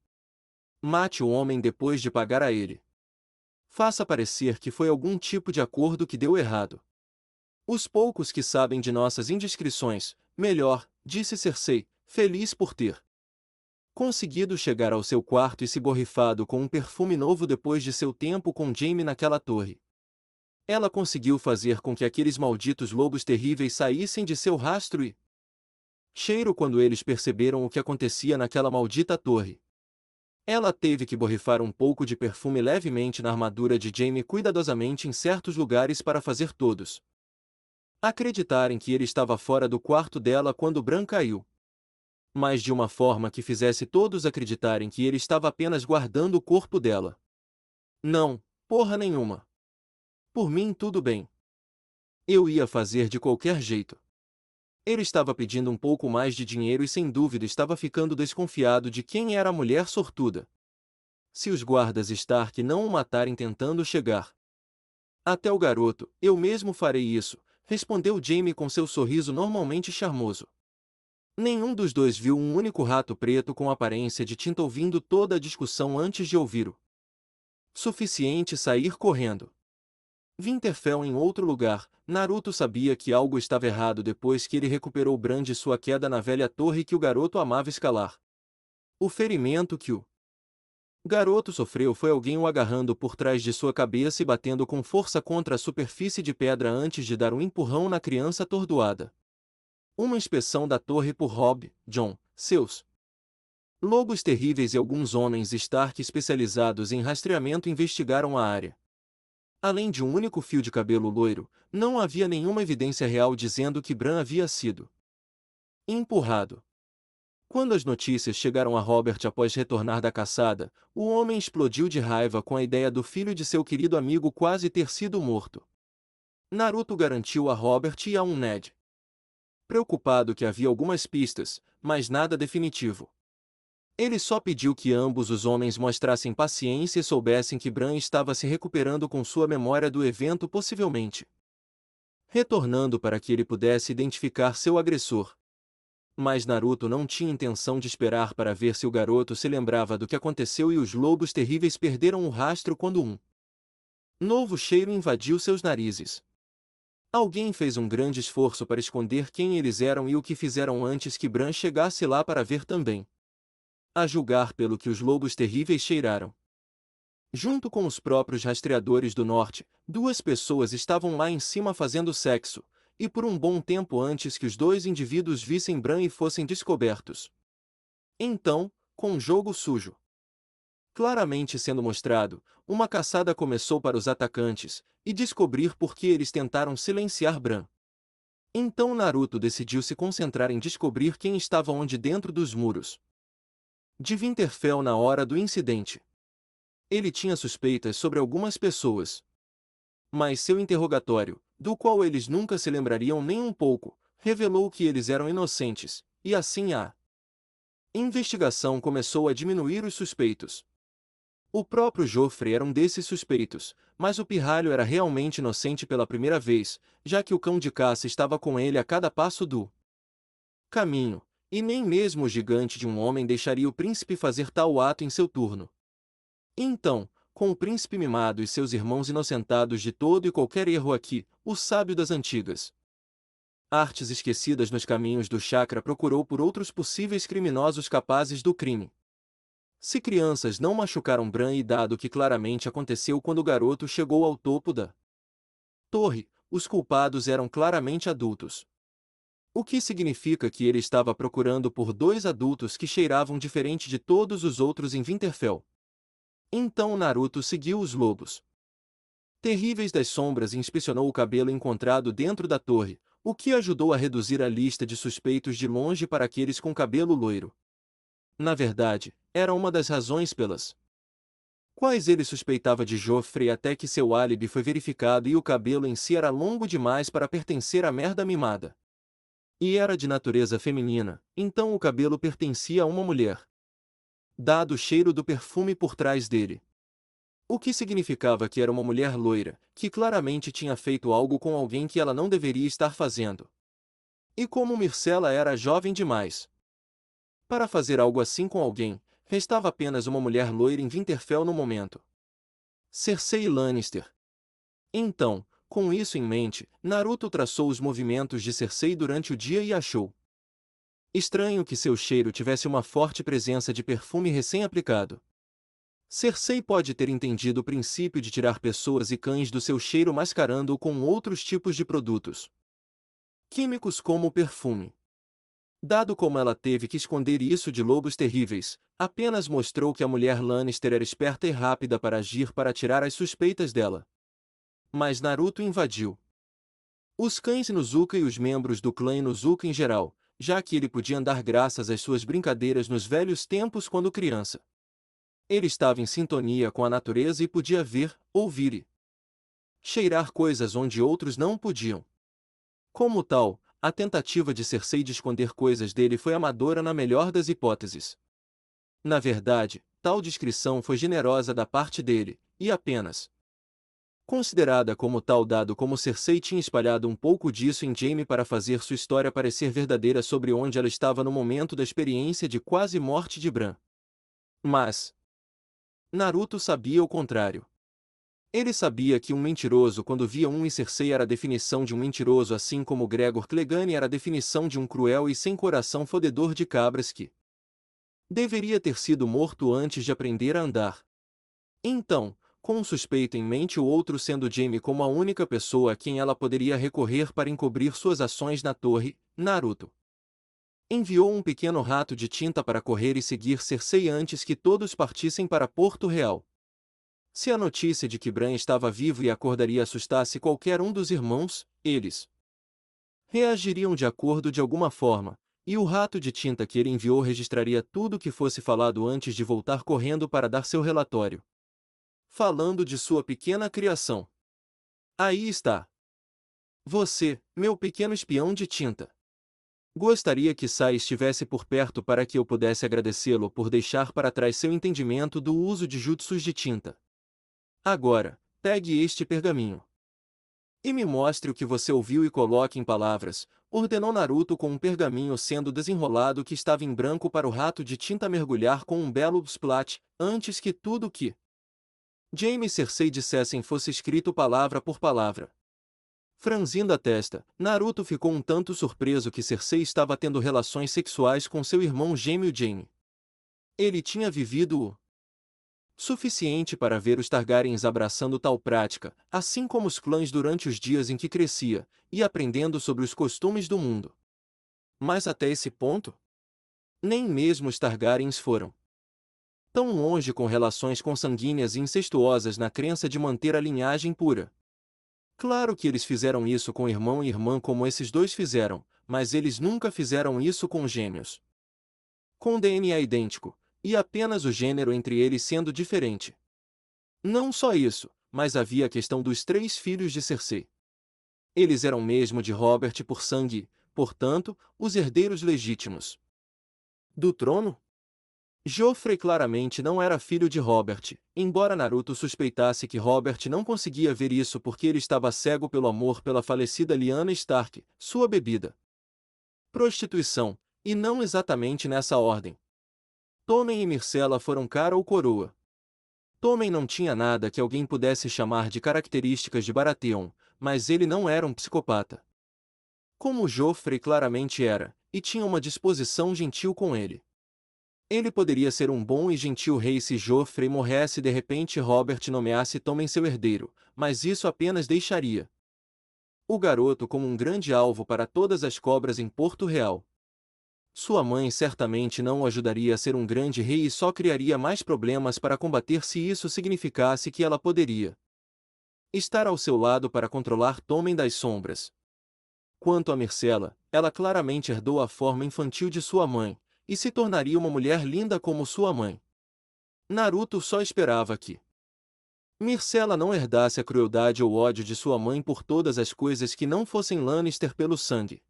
Mate o homem depois de pagar a ele. Faça parecer que foi algum tipo de acordo que deu errado. Os poucos que sabem de nossas indiscrições, melhor, disse Cersei, feliz por ter conseguido chegar ao seu quarto e se borrifado com um perfume novo depois de seu tempo com Jaime naquela torre. Ela conseguiu fazer com que aqueles malditos lobos terríveis saíssem de seu rastro e cheiro quando eles perceberam o que acontecia naquela maldita torre. Ela teve que borrifar um pouco de perfume levemente na armadura de Jaime cuidadosamente em certos lugares para fazer todos acreditarem que ele estava fora do quarto dela quando Bran caiu. Mas de uma forma que fizesse todos acreditarem que ele estava apenas guardando o corpo dela. Não, porra nenhuma. Por mim tudo bem. Eu ia fazer de qualquer jeito. Ele estava pedindo um pouco mais de dinheiro e sem dúvida estava ficando desconfiado de quem era a mulher sortuda. Se os guardas Stark não o matarem tentando chegar até o garoto, eu mesmo farei isso, respondeu Jaime com seu sorriso normalmente charmoso. Nenhum dos dois viu um único rato preto com aparência de tinta ouvindo toda a discussão antes de ouvir o suficiente sair correndo. Winterfell em outro lugar, Naruto sabia que algo estava errado depois que ele recuperou Bran de sua queda na velha torre que o garoto amava escalar. O ferimento que o garoto sofreu foi alguém o agarrando por trás de sua cabeça e batendo com força contra a superfície de pedra antes de dar um empurrão na criança atordoada. Uma inspeção da torre por Robb, Jon, seus lobos terríveis e alguns homens Stark especializados em rastreamento investigaram a área. Além de um único fio de cabelo loiro, não havia nenhuma evidência real dizendo que Bran havia sido empurrado. Quando as notícias chegaram a Robert após retornar da caçada, o homem explodiu de raiva com a ideia do filho de seu querido amigo quase ter sido morto. Naruto garantiu a Robert e a Ned. Preocupado que havia algumas pistas, mas nada definitivo. Ele só pediu que ambos os homens mostrassem paciência e soubessem que Bran estava se recuperando com sua memória do evento possivelmente retornando para que ele pudesse identificar seu agressor. Mas Naruto não tinha intenção de esperar para ver se o garoto se lembrava do que aconteceu e os lobos terríveis perderam o rastro quando um novo cheiro invadiu seus narizes. Alguém fez um grande esforço para esconder quem eles eram e o que fizeram antes que Bran chegasse lá para ver também. A julgar pelo que os lobos terríveis cheiraram. Junto com os próprios rastreadores do norte, 2 pessoas estavam lá em cima fazendo sexo, e por um bom tempo antes que os 2 indivíduos vissem Bran e fossem descobertos. Então, com um jogo sujo claramente sendo mostrado, uma caçada começou para os atacantes, e descobrir por que eles tentaram silenciar Bran. Então Naruto decidiu se concentrar em descobrir quem estava onde dentro dos muros de Winterfell na hora do incidente. Ele tinha suspeitas sobre algumas pessoas. Mas seu interrogatório, do qual eles nunca se lembrariam nem um pouco, revelou que eles eram inocentes, e assim a investigação começou a diminuir os suspeitos. O próprio Joffre era um desses suspeitos, mas o pirralho era realmente inocente pela primeira vez, já que o cão de caça estava com ele a cada passo do caminho, e nem mesmo o gigante de um homem deixaria o príncipe fazer tal ato em seu turno. Então, com o príncipe mimado e seus irmãos inocentados de todo e qualquer erro aqui, o sábio das antigas artes esquecidas nos caminhos do chakra procurou por outros possíveis criminosos capazes do crime. Se crianças não machucaram Bran e dado que claramente aconteceu quando o garoto chegou ao topo da torre, os culpados eram claramente adultos. O que significa que ele estava procurando por dois adultos que cheiravam diferente de todos os outros em Winterfell. Então Naruto seguiu os lobos terríveis das sombras e inspecionou o cabelo encontrado dentro da torre, o que ajudou a reduzir a lista de suspeitos de longe para aqueles com cabelo loiro. Na verdade, era uma das razões pelas quais ele suspeitava de Joffrey até que seu álibi foi verificado e o cabelo em si era longo demais para pertencer à merda mimada. E era de natureza feminina, então o cabelo pertencia a uma mulher. Dado o cheiro do perfume por trás dele. O que significava que era uma mulher loira, que claramente tinha feito algo com alguém que ela não deveria estar fazendo. E como Myrcella era jovem demais para fazer algo assim com alguém, restava apenas uma mulher loira em Winterfell no momento. Cersei Lannister. Então, com isso em mente, Naruto traçou os movimentos de Cersei durante o dia e achou estranho que seu cheiro tivesse uma forte presença de perfume recém-aplicado. Cersei pode ter entendido o princípio de tirar pessoas e cães do seu cheiro mascarando-o com outros tipos de produtos químicos como o perfume. Dado como ela teve que esconder isso de lobos terríveis, apenas mostrou que a mulher Lannister era esperta e rápida para agir para tirar as suspeitas dela. Mas Naruto invadiu os cães Inuzuka e os membros do clã Inuzuka em geral, já que ele podia dar graças às suas brincadeiras nos velhos tempos quando criança. Ele estava em sintonia com a natureza e podia ver, ouvir e cheirar coisas onde outros não podiam. Como tal, a tentativa de Cersei de esconder coisas dele foi amadora na melhor das hipóteses. Na verdade, tal descrição foi generosa da parte dele, e apenas considerada como tal dado como Cersei tinha espalhado um pouco disso em Jaime para fazer sua história parecer verdadeira sobre onde ela estava no momento da experiência de quase morte de Bran. Mas Naruto sabia o contrário. Ele sabia que um mentiroso quando via um e Cersei era a definição de um mentiroso assim como Gregor Clegane era a definição de um cruel e sem coração fodedor de cabras que deveria ter sido morto antes de aprender a andar. Então, com um suspeito em mente o outro sendo Jaime como a única pessoa a quem ela poderia recorrer para encobrir suas ações na torre, Naruto enviou um pequeno rato de tinta para correr e seguir Cersei antes que todos partissem para Porto Real. Se a notícia de que Bran estava vivo e acordaria assustasse qualquer um dos irmãos, eles reagiriam de acordo de alguma forma, e o rato de tinta que ele enviou registraria tudo o que fosse falado antes de voltar correndo para dar seu relatório. Falando de sua pequena criação. Aí está. Você, meu pequeno espião de tinta. Gostaria que Sai estivesse por perto para que eu pudesse agradecê-lo por deixar para trás seu entendimento do uso de jutsus de tinta. Agora, pegue este pergaminho. E me mostre o que você ouviu e coloque em palavras, ordenou Naruto com um pergaminho sendo desenrolado que estava em branco para o rato de tinta mergulhar com um belo splat, antes que tudo o que Jaime e Cersei dissessem fosse escrito palavra por palavra. Franzindo a testa, Naruto ficou um tanto surpreso que Cersei estava tendo relações sexuais com seu irmão gêmeo Jaime. Ele tinha vivido o suficiente para ver os Targaryens abraçando tal prática, assim como os clãs durante os dias em que crescia, e aprendendo sobre os costumes do mundo. Mas até esse ponto, nem mesmo os Targaryens foram tão longe com relações consanguíneas e incestuosas na crença de manter a linhagem pura. Claro que eles fizeram isso com irmão e irmã como esses dois fizeram, mas eles nunca fizeram isso com gêmeos. Com DNA idêntico, e apenas o gênero entre eles sendo diferente. Não só isso, mas havia a questão dos 3 filhos de Cersei. Eles eram mesmo de Robert por sangue, portanto, os herdeiros legítimos do trono. Joffrey claramente não era filho de Robert, embora Naruto suspeitasse que Robert não conseguia ver isso porque ele estava cego pelo amor pela falecida Lyanna Stark, sua bebida. Prostituição, e não exatamente nessa ordem. Tommen e Myrcella foram cara ou coroa. Tommen não tinha nada que alguém pudesse chamar de características de Baratheon, mas ele não era um psicopata. Como Joffrey claramente era, e tinha uma disposição gentil com ele. Ele poderia ser um bom e gentil rei se Joffrey morresse e de repente Robert nomeasse Tommen seu herdeiro, mas isso apenas deixaria o garoto como um grande alvo para todas as cobras em Porto Real. Sua mãe certamente não o ajudaria a ser um grande rei e só criaria mais problemas para combater se isso significasse que ela poderia estar ao seu lado para controlar Tommen das sombras. Quanto a Myrcella, ela claramente herdou a forma infantil de sua mãe, e se tornaria uma mulher linda como sua mãe. Naruto só esperava que Myrcella não herdasse a crueldade ou ódio de sua mãe por todas as coisas que não fossem Lannister pelo sangue.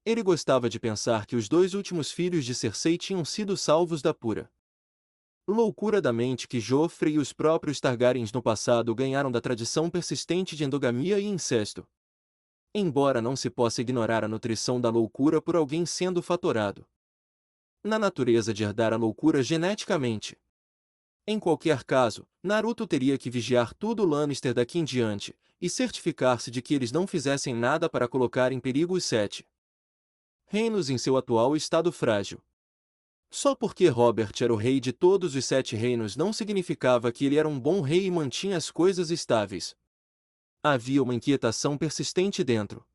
Ele gostava de pensar que os 2 últimos filhos de Cersei tinham sido salvos da pura loucura da mente que Joffrey e os próprios Targaryens no passado ganharam da tradição persistente de endogamia e incesto. Embora não se possa ignorar a nutrição da loucura por alguém sendo fatorado na natureza de herdar a loucura geneticamente. Em qualquer caso, Naruto teria que vigiar tudo Lannister daqui em diante, e certificar-se de que eles não fizessem nada para colocar em perigo os 7 reinos em seu atual estado frágil. Só porque Robert era o rei de todos os 7 reinos não significava que ele era um bom rei e mantinha as coisas estáveis. Havia uma inquietação persistente dentro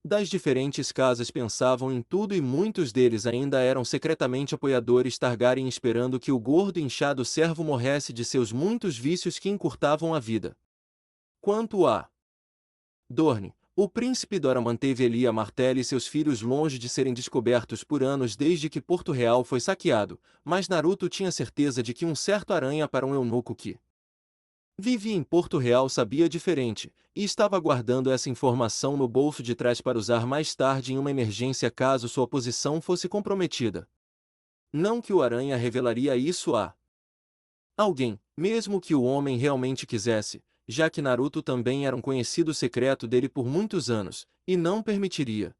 das diferentes casas pensavam em tudo e muitos deles ainda eram secretamente apoiadores Targaryen esperando que o gordo e inchado servo morresse de seus muitos vícios que encurtavam a vida. Quanto a Dorne, o príncipe Dora manteve Elia Martell e seus filhos longe de serem descobertos por anos desde que Porto Real foi saqueado, mas Naruto tinha certeza de que um certo aranha para um eunuco que vivia em Porto Real sabia diferente, e estava guardando essa informação no bolso de trás para usar mais tarde em uma emergência caso sua posição fosse comprometida. Não que o aranha revelaria isso a alguém, mesmo que o homem realmente quisesse, já que Naruto também era um conhecido secreto dele por muitos anos, e não permitiria.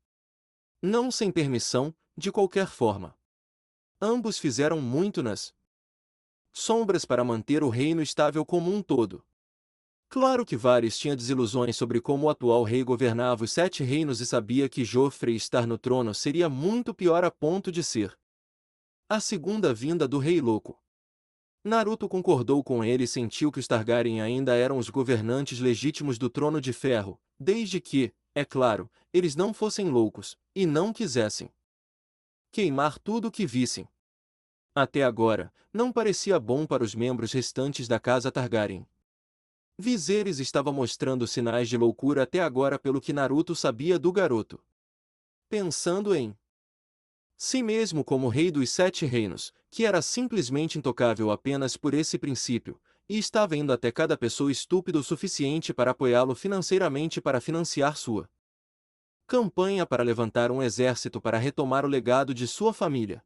Não sem permissão, de qualquer forma. Ambos fizeram muito nas sombras para manter o reino estável como um todo. Claro que Varys tinha desilusões sobre como o atual rei governava os 7 reinos e sabia que Joffrey estar no trono seria muito pior a ponto de ser a segunda vinda do Rei Louco. Naruto concordou com ele e sentiu que os Targaryen ainda eram os governantes legítimos do Trono de Ferro, desde que, é claro, eles não fossem loucos, e não quisessem queimar tudo o que vissem. Até agora, não parecia bom para os membros restantes da casa Targaryen. Viserys estava mostrando sinais de loucura até agora pelo que Naruto sabia do garoto. Pensando em si mesmo como rei dos 7 reinos, que era simplesmente intocável apenas por esse princípio, e estava indo até cada pessoa estúpida o suficiente para apoiá-lo financeiramente para financiar sua campanha para levantar um exército para retomar o legado de sua família.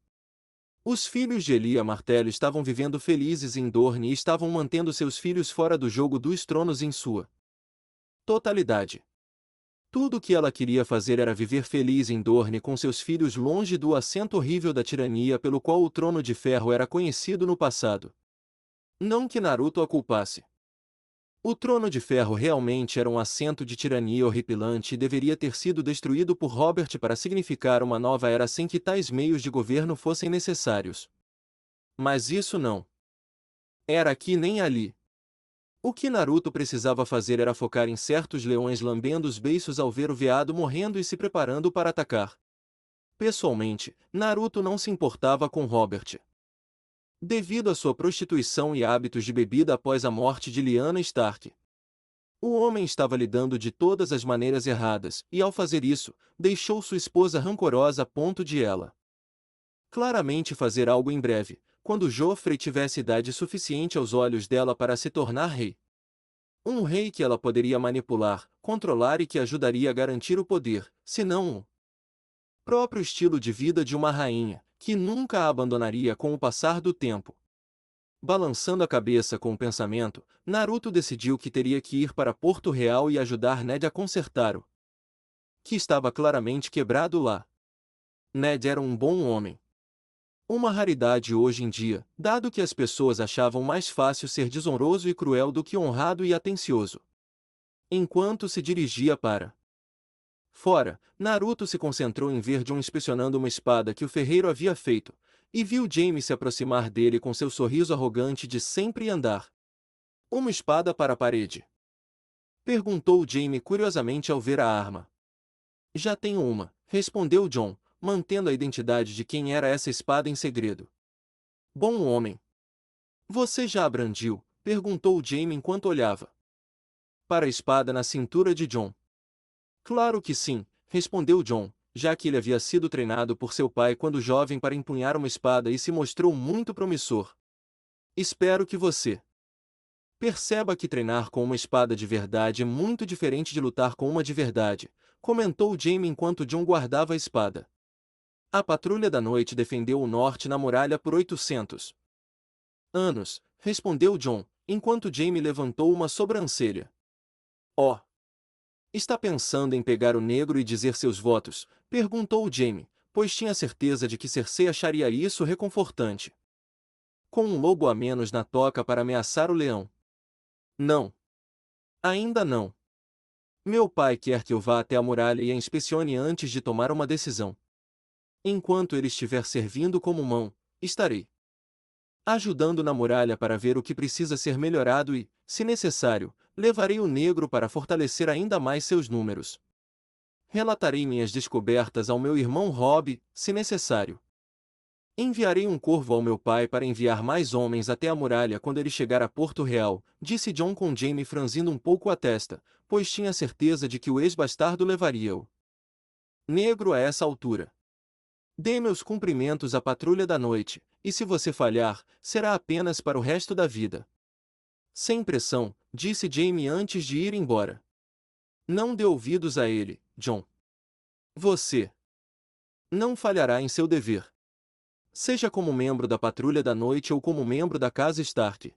Os filhos de Elia Martell estavam vivendo felizes em Dorne e estavam mantendo seus filhos fora do jogo dos tronos em sua totalidade. Tudo o que ela queria fazer era viver feliz em Dorne com seus filhos longe do assento horrível da tirania pelo qual o Trono de Ferro era conhecido no passado. Não que Naruto a culpasse. O Trono de Ferro realmente era um assento de tirania horripilante e deveria ter sido destruído por Robert para significar uma nova era sem que tais meios de governo fossem necessários. Mas isso não era aqui nem ali. O que Naruto precisava fazer era focar em certos leões lambendo os beiços ao ver o veado morrendo e se preparando para atacar. Pessoalmente, Naruto não se importava com Robert. Devido à sua prostituição e hábitos de bebida após a morte de Lyanna Stark. O homem estava lidando de todas as maneiras erradas, e ao fazer isso, deixou sua esposa rancorosa a ponto de ela claramente fazer algo em breve, quando Joffrey tivesse idade suficiente aos olhos dela para se tornar rei. Um rei que ela poderia manipular, controlar e que ajudaria a garantir o poder, se não o próprio estilo de vida de uma rainha, que nunca a abandonaria com o passar do tempo. Balançando a cabeça com o pensamento, Naruto decidiu que teria que ir para Porto Real e ajudar Ned a consertar o que estava claramente quebrado lá. Ned era um bom homem. Uma raridade hoje em dia, dado que as pessoas achavam mais fácil ser desonroso e cruel do que honrado e atencioso. Enquanto se dirigia para fora, Naruto se concentrou em ver Jon inspecionando uma espada que o ferreiro havia feito, e viu Jaime se aproximar dele com seu sorriso arrogante de sempre andar. Uma espada para a parede? Perguntou Jaime curiosamente ao ver a arma. Já tenho uma, respondeu Jon, mantendo a identidade de quem era essa espada em segredo. Bom homem. Você já a brandiu? Perguntou Jaime enquanto olhava para a espada na cintura de Jon. Claro que sim, respondeu Jon, já que ele havia sido treinado por seu pai quando jovem para empunhar uma espada e se mostrou muito promissor. Espero que você perceba que treinar com uma espada de verdade é muito diferente de lutar com uma de verdade, comentou Jaime enquanto Jon guardava a espada. A patrulha da noite defendeu o norte na muralha por 800 anos, respondeu Jon, enquanto Jaime levantou uma sobrancelha. Oh! Está pensando em pegar o negro e dizer seus votos? Perguntou Jaime, pois tinha certeza de que Cersei acharia isso reconfortante. Com um lobo a menos na toca para ameaçar o leão. Não. Ainda não. Meu pai quer que eu vá até a muralha e a inspecione antes de tomar uma decisão. Enquanto ele estiver servindo como mão, estarei ajudando na muralha para ver o que precisa ser melhorado e, se necessário, levarei o negro para fortalecer ainda mais seus números. Relatarei minhas descobertas ao meu irmão Robb, se necessário. Enviarei um corvo ao meu pai para enviar mais homens até a muralha quando ele chegar a Porto Real, disse Jon com Jaime franzindo um pouco a testa, pois tinha certeza de que o ex-bastardo levaria o negro a essa altura. Dê meus cumprimentos à patrulha da noite, e se você falhar, será apenas para o resto da vida. Sem pressão, disse Jaime antes de ir embora. Não dê ouvidos a ele, Jon. Você não falhará em seu dever. Seja como membro da patrulha da noite ou como membro da casa Stark.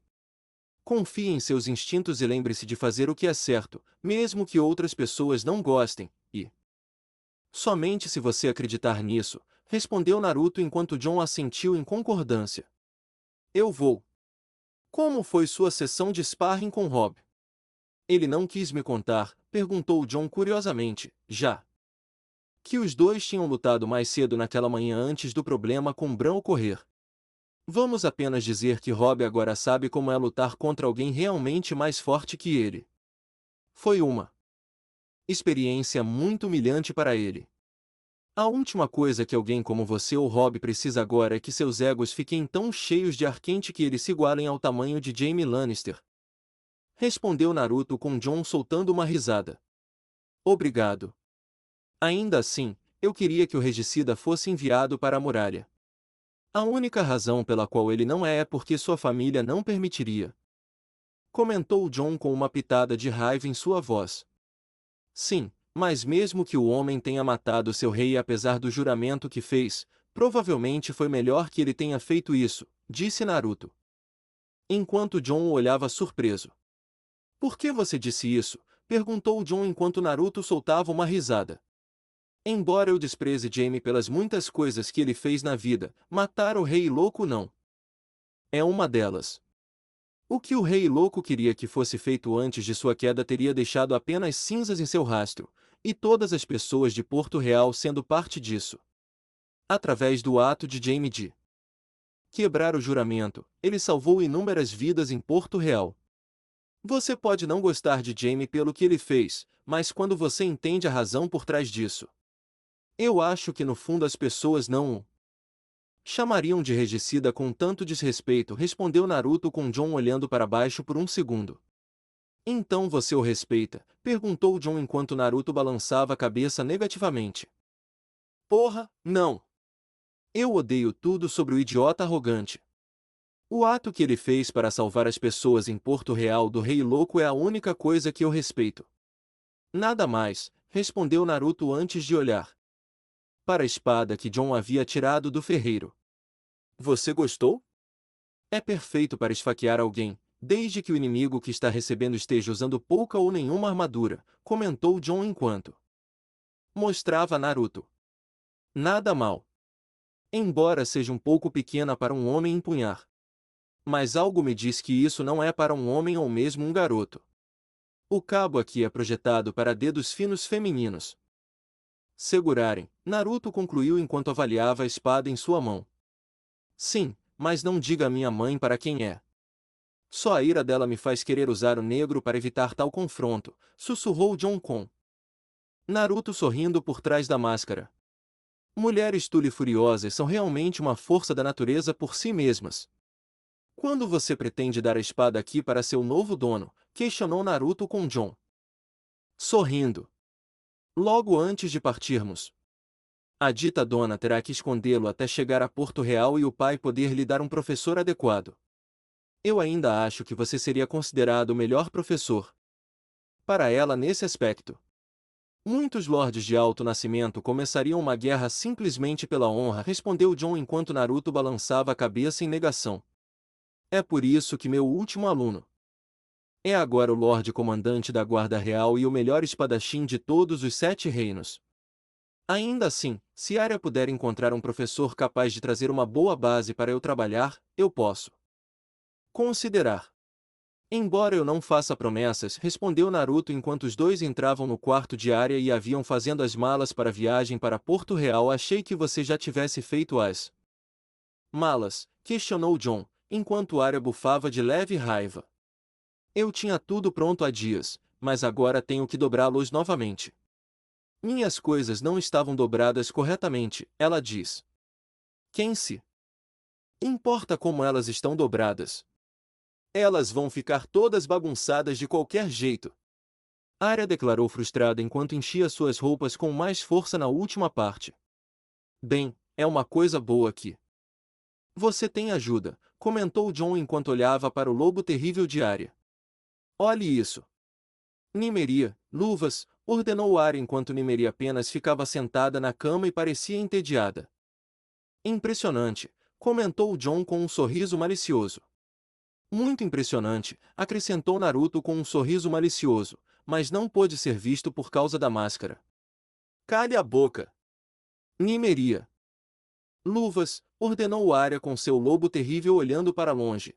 Confie em seus instintos e lembre-se de fazer o que é certo, mesmo que outras pessoas não gostem, e somente se você acreditar nisso, respondeu Naruto enquanto Jon assentiu em concordância. Eu vou. Como foi sua sessão de sparring com Robb? Ele não quis me contar, perguntou Jon curiosamente, já que os dois tinham lutado mais cedo naquela manhã antes do problema com Bran ocorrer. Vamos apenas dizer que Robb agora sabe como é lutar contra alguém realmente mais forte que ele. Foi uma experiência muito humilhante para ele. A última coisa que alguém como você ou Robb precisa agora é que seus egos fiquem tão cheios de ar quente que eles se igualem ao tamanho de Jaime Lannister. Respondeu Naruto com Jon soltando uma risada. Obrigado. Ainda assim, eu queria que o regicida fosse enviado para a muralha. A única razão pela qual ele não é porque sua família não permitiria. Comentou Jon com uma pitada de raiva em sua voz. Sim, mas mesmo que o homem tenha matado seu rei apesar do juramento que fez, provavelmente foi melhor que ele tenha feito isso, disse Naruto. Enquanto Jon o olhava surpreso. Por que você disse isso? Perguntou Jon enquanto Naruto soltava uma risada. Embora eu despreze Jaime pelas muitas coisas que ele fez na vida, matar o Rei Louco não é uma delas. O que o Rei Louco queria que fosse feito antes de sua queda teria deixado apenas cinzas em seu rastro, e todas as pessoas de Porto Real sendo parte disso. Através do ato de Jaime de quebrar o juramento, ele salvou inúmeras vidas em Porto Real. Você pode não gostar de Jaime pelo que ele fez, mas quando você entende a razão por trás disso, eu acho que no fundo as pessoas não o chamariam de regicida com tanto desrespeito, respondeu Naruto com Jon olhando para baixo por um segundo. Então você o respeita? Perguntou Jon enquanto Naruto balançava a cabeça negativamente. Porra, não! Eu odeio tudo sobre o idiota arrogante. O ato que ele fez para salvar as pessoas em Porto Real do Rei Louco é a única coisa que eu respeito. Nada mais, respondeu Naruto antes de olhar para a espada que John havia tirado do ferreiro. Você gostou? É perfeito para esfaquear alguém, desde que o inimigo que está recebendo esteja usando pouca ou nenhuma armadura, comentou John enquanto mostrava Naruto. Nada mal. Embora seja um pouco pequena para um homem empunhar. Mas algo me diz que isso não é para um homem ou mesmo um garoto. O cabo aqui é projetado para dedos finos femininos segurarem, Naruto concluiu enquanto avaliava a espada em sua mão. Sim, mas não diga à minha mãe para quem é. Só a ira dela me faz querer usar o negro para evitar tal confronto, sussurrou John com Naruto sorrindo por trás da máscara. Mulheres furiosas são realmente uma força da natureza por si mesmas. Quando você pretende dar a espada aqui para seu novo dono? Questionou Naruto com John. Sorrindo. Logo antes de partirmos. A dita dona terá que escondê-lo até chegar a Porto Real e o pai poder lhe dar um professor adequado. Eu ainda acho que você seria considerado o melhor professor para ela nesse aspecto. Muitos lordes de alto nascimento começariam uma guerra simplesmente pela honra, respondeu John enquanto Naruto balançava a cabeça em negação. É por isso que meu último aluno é agora o Lorde Comandante da Guarda Real e o melhor espadachim de todos os 7 reinos. Ainda assim, se Arya puder encontrar um professor capaz de trazer uma boa base para eu trabalhar, eu posso considerar. Embora eu não faça promessas, respondeu Naruto enquanto os dois entravam no quarto de Arya e haviam fazendo as malas para a viagem para Porto Real. Achei que você já tivesse feito as malas, questionou John, enquanto Arya bufava de leve raiva. Eu tinha tudo pronto há dias, mas agora tenho que dobrá-los novamente. Minhas coisas não estavam dobradas corretamente, ela diz. Quem se importa como elas estão dobradas? Elas vão ficar todas bagunçadas de qualquer jeito. Arya declarou frustrada enquanto enchia suas roupas com mais força na última parte. Bem, é uma coisa boa aqui. Você tem ajuda, comentou John enquanto olhava para o lobo terrível de Arya. Olhe isso. Nimeria, luvas, ordenou Arya enquanto Nimeria apenas ficava sentada na cama e parecia entediada. Impressionante, comentou John com um sorriso malicioso. Muito impressionante, acrescentou Naruto com um sorriso malicioso, mas não pôde ser visto por causa da máscara. Cale a boca! Nimeria. Luvas, ordenou Arya com seu lobo terrível olhando para longe.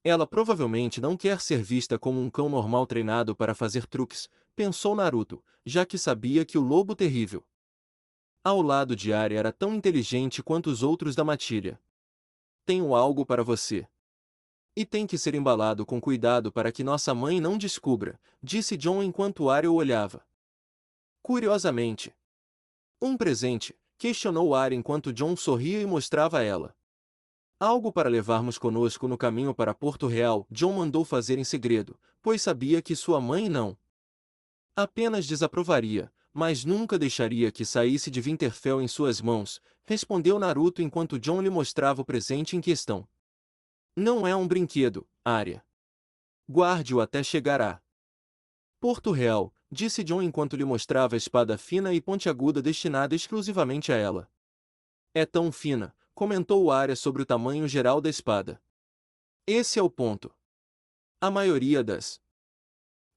Ela provavelmente não quer ser vista como um cão normal treinado para fazer truques, pensou Naruto, já que sabia que o lobo terrível ao lado de Arya era tão inteligente quanto os outros da matilha. Tenho algo para você. E tem que ser embalado com cuidado para que nossa mãe não descubra, disse John enquanto Arya o olhava. Curiosamente. Um presente, questionou Arya enquanto John sorria e mostrava a ela. Algo para levarmos conosco no caminho para Porto Real, John mandou fazer em segredo, pois sabia que sua mãe não apenas desaprovaria, mas nunca deixaria que saísse de Winterfell em suas mãos, respondeu Naruto enquanto John lhe mostrava o presente em questão. Não é um brinquedo, Arya. Guarde-o até chegar a Porto Real, disse John enquanto lhe mostrava a espada fina e pontiaguda destinada exclusivamente a ela. É tão fina, comentou Arya sobre o tamanho geral da espada. Esse é o ponto. A maioria das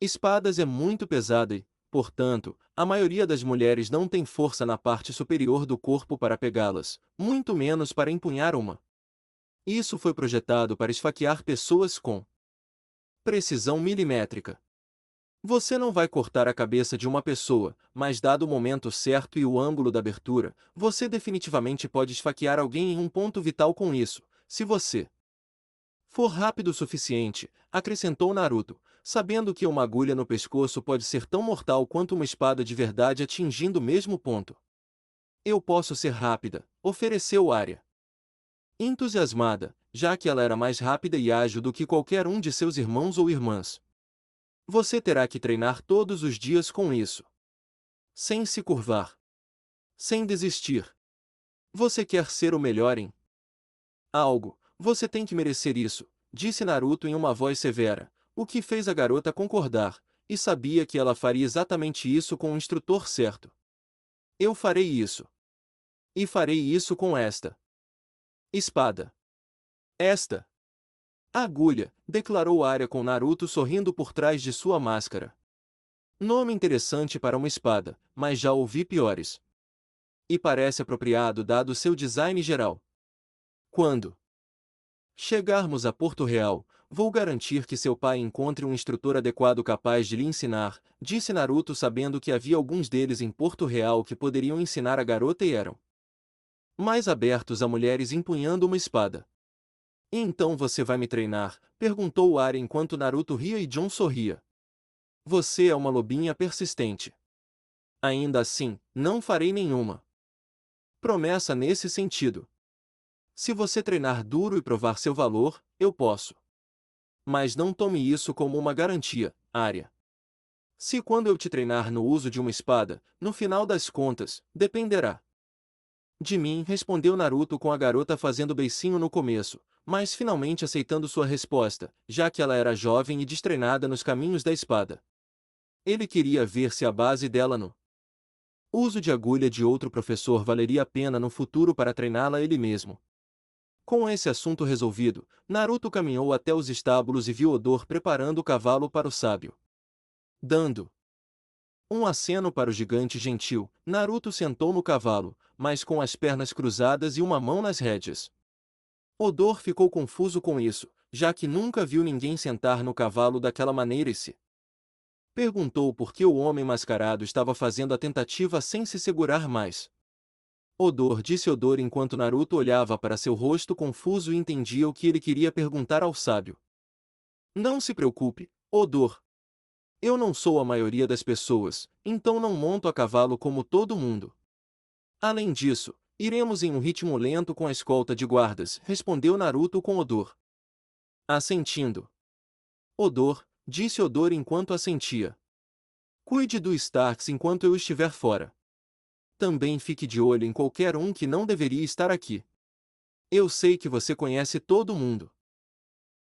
espadas é muito pesada e, portanto, a maioria das mulheres não tem força na parte superior do corpo para pegá-las, muito menos para empunhar uma. Isso foi projetado para esfaquear pessoas com precisão milimétrica. Você não vai cortar a cabeça de uma pessoa, mas dado o momento certo e o ângulo da abertura, você definitivamente pode esfaquear alguém em um ponto vital com isso, se você for rápido o suficiente, acrescentou Naruto, sabendo que uma agulha no pescoço pode ser tão mortal quanto uma espada de verdade atingindo o mesmo ponto. Eu posso ser rápida, ofereceu Arya. Entusiasmada, já que ela era mais rápida e ágil do que qualquer um de seus irmãos ou irmãs. Você terá que treinar todos os dias com isso. Sem se curvar. Sem desistir. Você quer ser o melhor em algo, você tem que merecer isso, disse Naruto em uma voz severa, o que fez a garota concordar, e sabia que ela faria exatamente isso com o instrutor certo. Eu farei isso. E farei isso com esta espada. Esta agulha, declarou Arya com Naruto sorrindo por trás de sua máscara. Nome interessante para uma espada, mas já ouvi piores. E parece apropriado dado seu design geral. Quando chegarmos a Porto Real, vou garantir que seu pai encontre um instrutor adequado capaz de lhe ensinar, disse Naruto sabendo que havia alguns deles em Porto Real que poderiam ensinar a garota e eram mais abertos a mulheres empunhando uma espada. E então você vai me treinar? Perguntou Arya enquanto Naruto ria e Jon sorria. Você é uma lobinha persistente. Ainda assim, não farei nenhuma promessa nesse sentido. Se você treinar duro e provar seu valor, eu posso. Mas não tome isso como uma garantia, Arya. Se quando eu te treinar no uso de uma espada, no final das contas, dependerá de mim, respondeu Naruto com a garota fazendo beicinho no começo, mas finalmente aceitando sua resposta, já que ela era jovem e destreinada nos caminhos da espada. Ele queria ver se a base dela no uso de agulha de outro professor valeria a pena no futuro para treiná-la ele mesmo. Com esse assunto resolvido, Naruto caminhou até os estábulos e viu Odor preparando o cavalo para o sábio. Dando um aceno para o gigante gentil, Naruto sentou no cavalo, mas com as pernas cruzadas e uma mão nas rédeas. Odor ficou confuso com isso, já que nunca viu ninguém sentar no cavalo daquela maneira e se perguntou por que o homem mascarado estava fazendo a tentativa sem se segurar mais. Odor, disse Odor enquanto Naruto olhava para seu rosto confuso e entendia o que ele queria perguntar ao sábio. Não se preocupe, Odor. Eu não sou a maioria das pessoas, então não monto a cavalo como todo mundo. Além disso, iremos em um ritmo lento com a escolta de guardas, respondeu Naruto com Odor. Assentindo. Odor, disse Odor enquanto assentia. Cuide do Starks enquanto eu estiver fora. Também fique de olho em qualquer um que não deveria estar aqui. Eu sei que você conhece todo mundo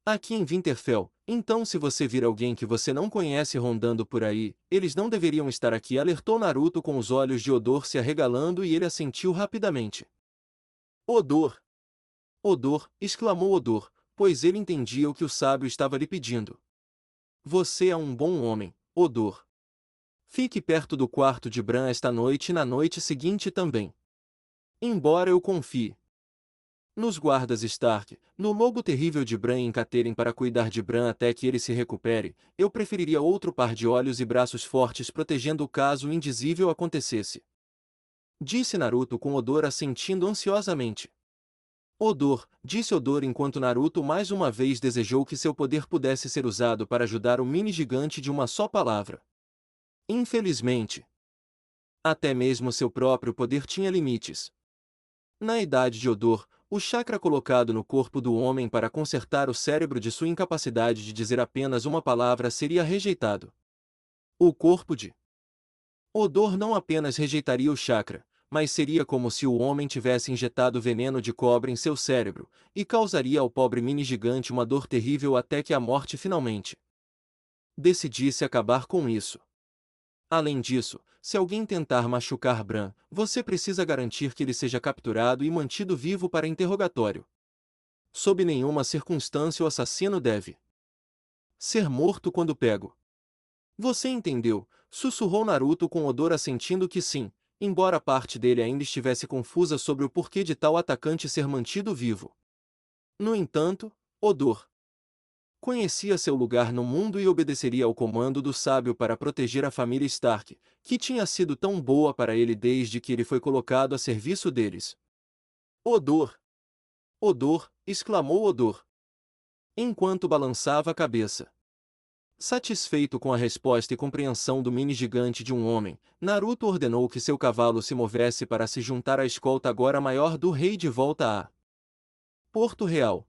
aqui em Winterfell, então se você vir alguém que você não conhece rondando por aí, eles não deveriam estar aqui, alertou Naruto com os olhos de Odor se arregalando e ele assentiu rapidamente. Odor! Odor! Exclamou Odor, pois ele entendia o que o sábio estava lhe pedindo. Você é um bom homem, Odor. Fique perto do quarto de Bran esta noite e na noite seguinte também. Embora eu confie nos guardas Stark, no lobo terrível de Bran e em Catherine para cuidar de Bran até que ele se recupere, eu preferiria outro par de olhos e braços fortes protegendo-o caso o indizível acontecesse. Disse Naruto com Odor assentindo ansiosamente. Odor, disse Odor enquanto Naruto mais uma vez desejou que seu poder pudesse ser usado para ajudar o mini-gigante de uma só palavra. Infelizmente, até mesmo seu próprio poder tinha limites. Na idade de Odor, o chakra colocado no corpo do homem para consertar o cérebro de sua incapacidade de dizer apenas uma palavra seria rejeitado. O corpo de Odor não apenas rejeitaria o chakra, mas seria como se o homem tivesse injetado veneno de cobra em seu cérebro, e causaria ao pobre mini-gigante uma dor terrível até que a morte finalmente decidisse acabar com isso. Além disso, se alguém tentar machucar Bran, você precisa garantir que ele seja capturado e mantido vivo para interrogatório. Sob nenhuma circunstância o assassino deve ser morto quando pego. Você entendeu? Sussurrou Naruto com Odor assentindo que sim, embora parte dele ainda estivesse confusa sobre o porquê de tal atacante ser mantido vivo. No entanto, Odor conhecia seu lugar no mundo e obedeceria ao comando do sábio para proteger a família Stark, que tinha sido tão boa para ele desde que ele foi colocado a serviço deles. Odor! Odor! Exclamou Odor, enquanto balançava a cabeça. Satisfeito com a resposta e compreensão do mini-gigante de um homem, Naruto ordenou que seu cavalo se movesse para se juntar à escolta agora maior do rei de volta a Porto Real.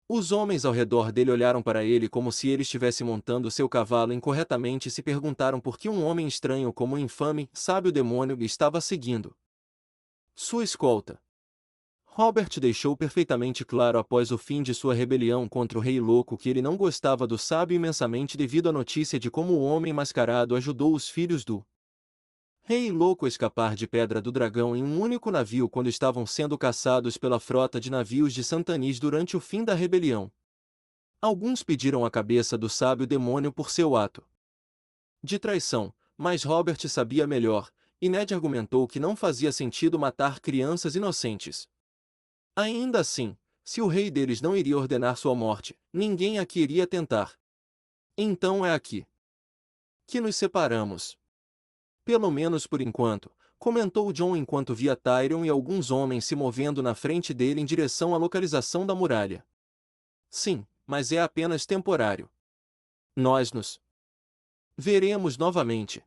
Os homens ao redor dele olharam para ele como se ele estivesse montando seu cavalo incorretamente e se perguntaram por que um homem estranho como o infame, sábio demônio estava seguindo sua escolta. Robert deixou perfeitamente claro após o fim de sua rebelião contra o Rei Louco que ele não gostava do sábio imensamente devido à notícia de como o homem mascarado ajudou os filhos do Rei Louco a escapar de Pedra do Dragão em um único navio quando estavam sendo caçados pela frota de navios de Santanis durante o fim da rebelião. Alguns pediram a cabeça do sábio demônio por seu ato de traição, mas Robert sabia melhor, e Ned argumentou que não fazia sentido matar crianças inocentes. Ainda assim, se o rei deles não iria ordenar sua morte, ninguém aqui iria tentar. Então é aqui que nos separamos. Pelo menos por enquanto, comentou Jon enquanto via Tyrion e alguns homens se movendo na frente dele em direção à localização da muralha. Sim, mas é apenas temporário. Nós nos veremos novamente,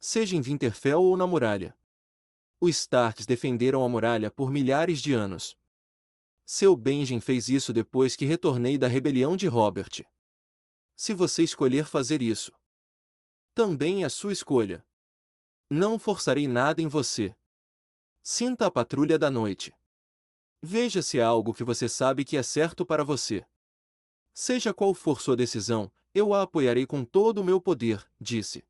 seja em Winterfell ou na muralha. Os Starks defenderam a muralha por milhares de anos. Seu Benjen fez isso depois que retornei da rebelião de Robert. Se você escolher fazer isso, também é sua escolha. Não forçarei nada em você. Sinta a patrulha da noite. Veja se há algo que você sabe que é certo para você. Seja qual for sua decisão, eu a apoiarei com todo o meu poder, disse.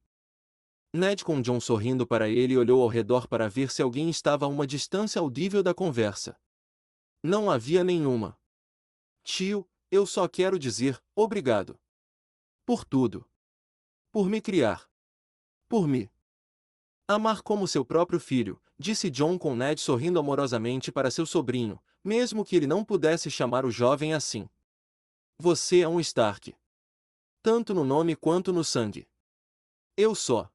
Ned com Jon sorrindo para ele olhou ao redor para ver se alguém estava a uma distância audível da conversa. Não havia nenhuma. Tio, eu só quero dizer, obrigado. Por tudo. Por me criar. Por me amar como seu próprio filho, disse Jon com Ned sorrindo amorosamente para seu sobrinho, mesmo que ele não pudesse chamar o jovem assim. Você é um Stark. Tanto no nome quanto no sangue. Eu só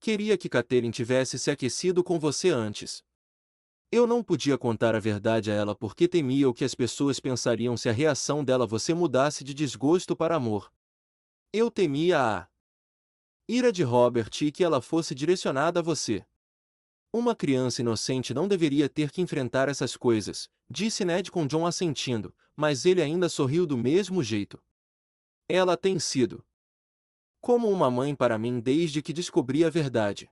queria que Catelyn tivesse se aquecido com você antes. Eu não podia contar a verdade a ela porque temia o que as pessoas pensariam se a reação dela você mudasse de desgosto para amor. Eu temia a ira de Robert e que ela fosse direcionada a você. Uma criança inocente não deveria ter que enfrentar essas coisas, disse Ned com Jon assentindo, mas ele ainda sorriu do mesmo jeito. Ela tem sido como uma mãe para mim desde que descobri a verdade.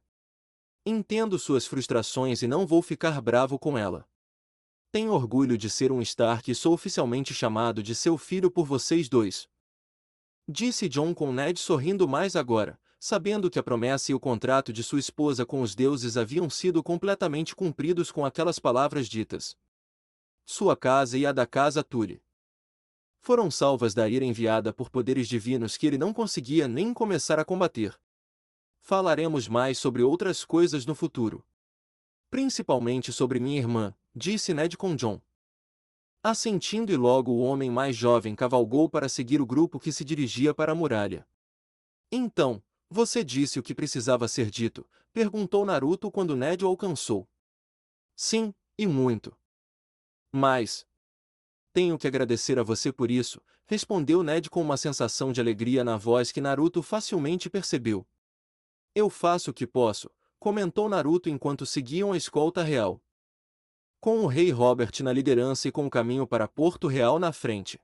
Entendo suas frustrações e não vou ficar bravo com ela. Tenho orgulho de ser um Stark e sou oficialmente chamado de seu filho por vocês dois. Disse Jon com Ned sorrindo mais agora, sabendo que a promessa e o contrato de sua esposa com os deuses haviam sido completamente cumpridos com aquelas palavras ditas. Sua casa e a da casa Túri foram salvas da ira enviada por poderes divinos que ele não conseguia nem começar a combater. Falaremos mais sobre outras coisas no futuro. Principalmente sobre minha irmã, disse Ned com Jon. Assentindo e logo o homem mais jovem cavalgou para seguir o grupo que se dirigia para a muralha. Então, você disse o que precisava ser dito, perguntou Naruto quando Ned o alcançou. Sim, e muito. Mas tenho que agradecer a você por isso, respondeu Ned com uma sensação de alegria na voz que Naruto facilmente percebeu. Eu faço o que posso, comentou Naruto enquanto seguiam a escolta real. Com o rei Robert na liderança e com o caminho para Porto Real na frente.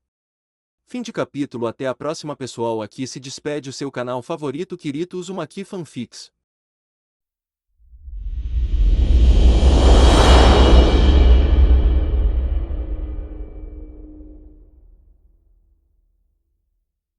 Fim de capítulo. Até a próxima pessoal. Aqui se despede o seu canal favorito Kirito Uzumaki Fanfics.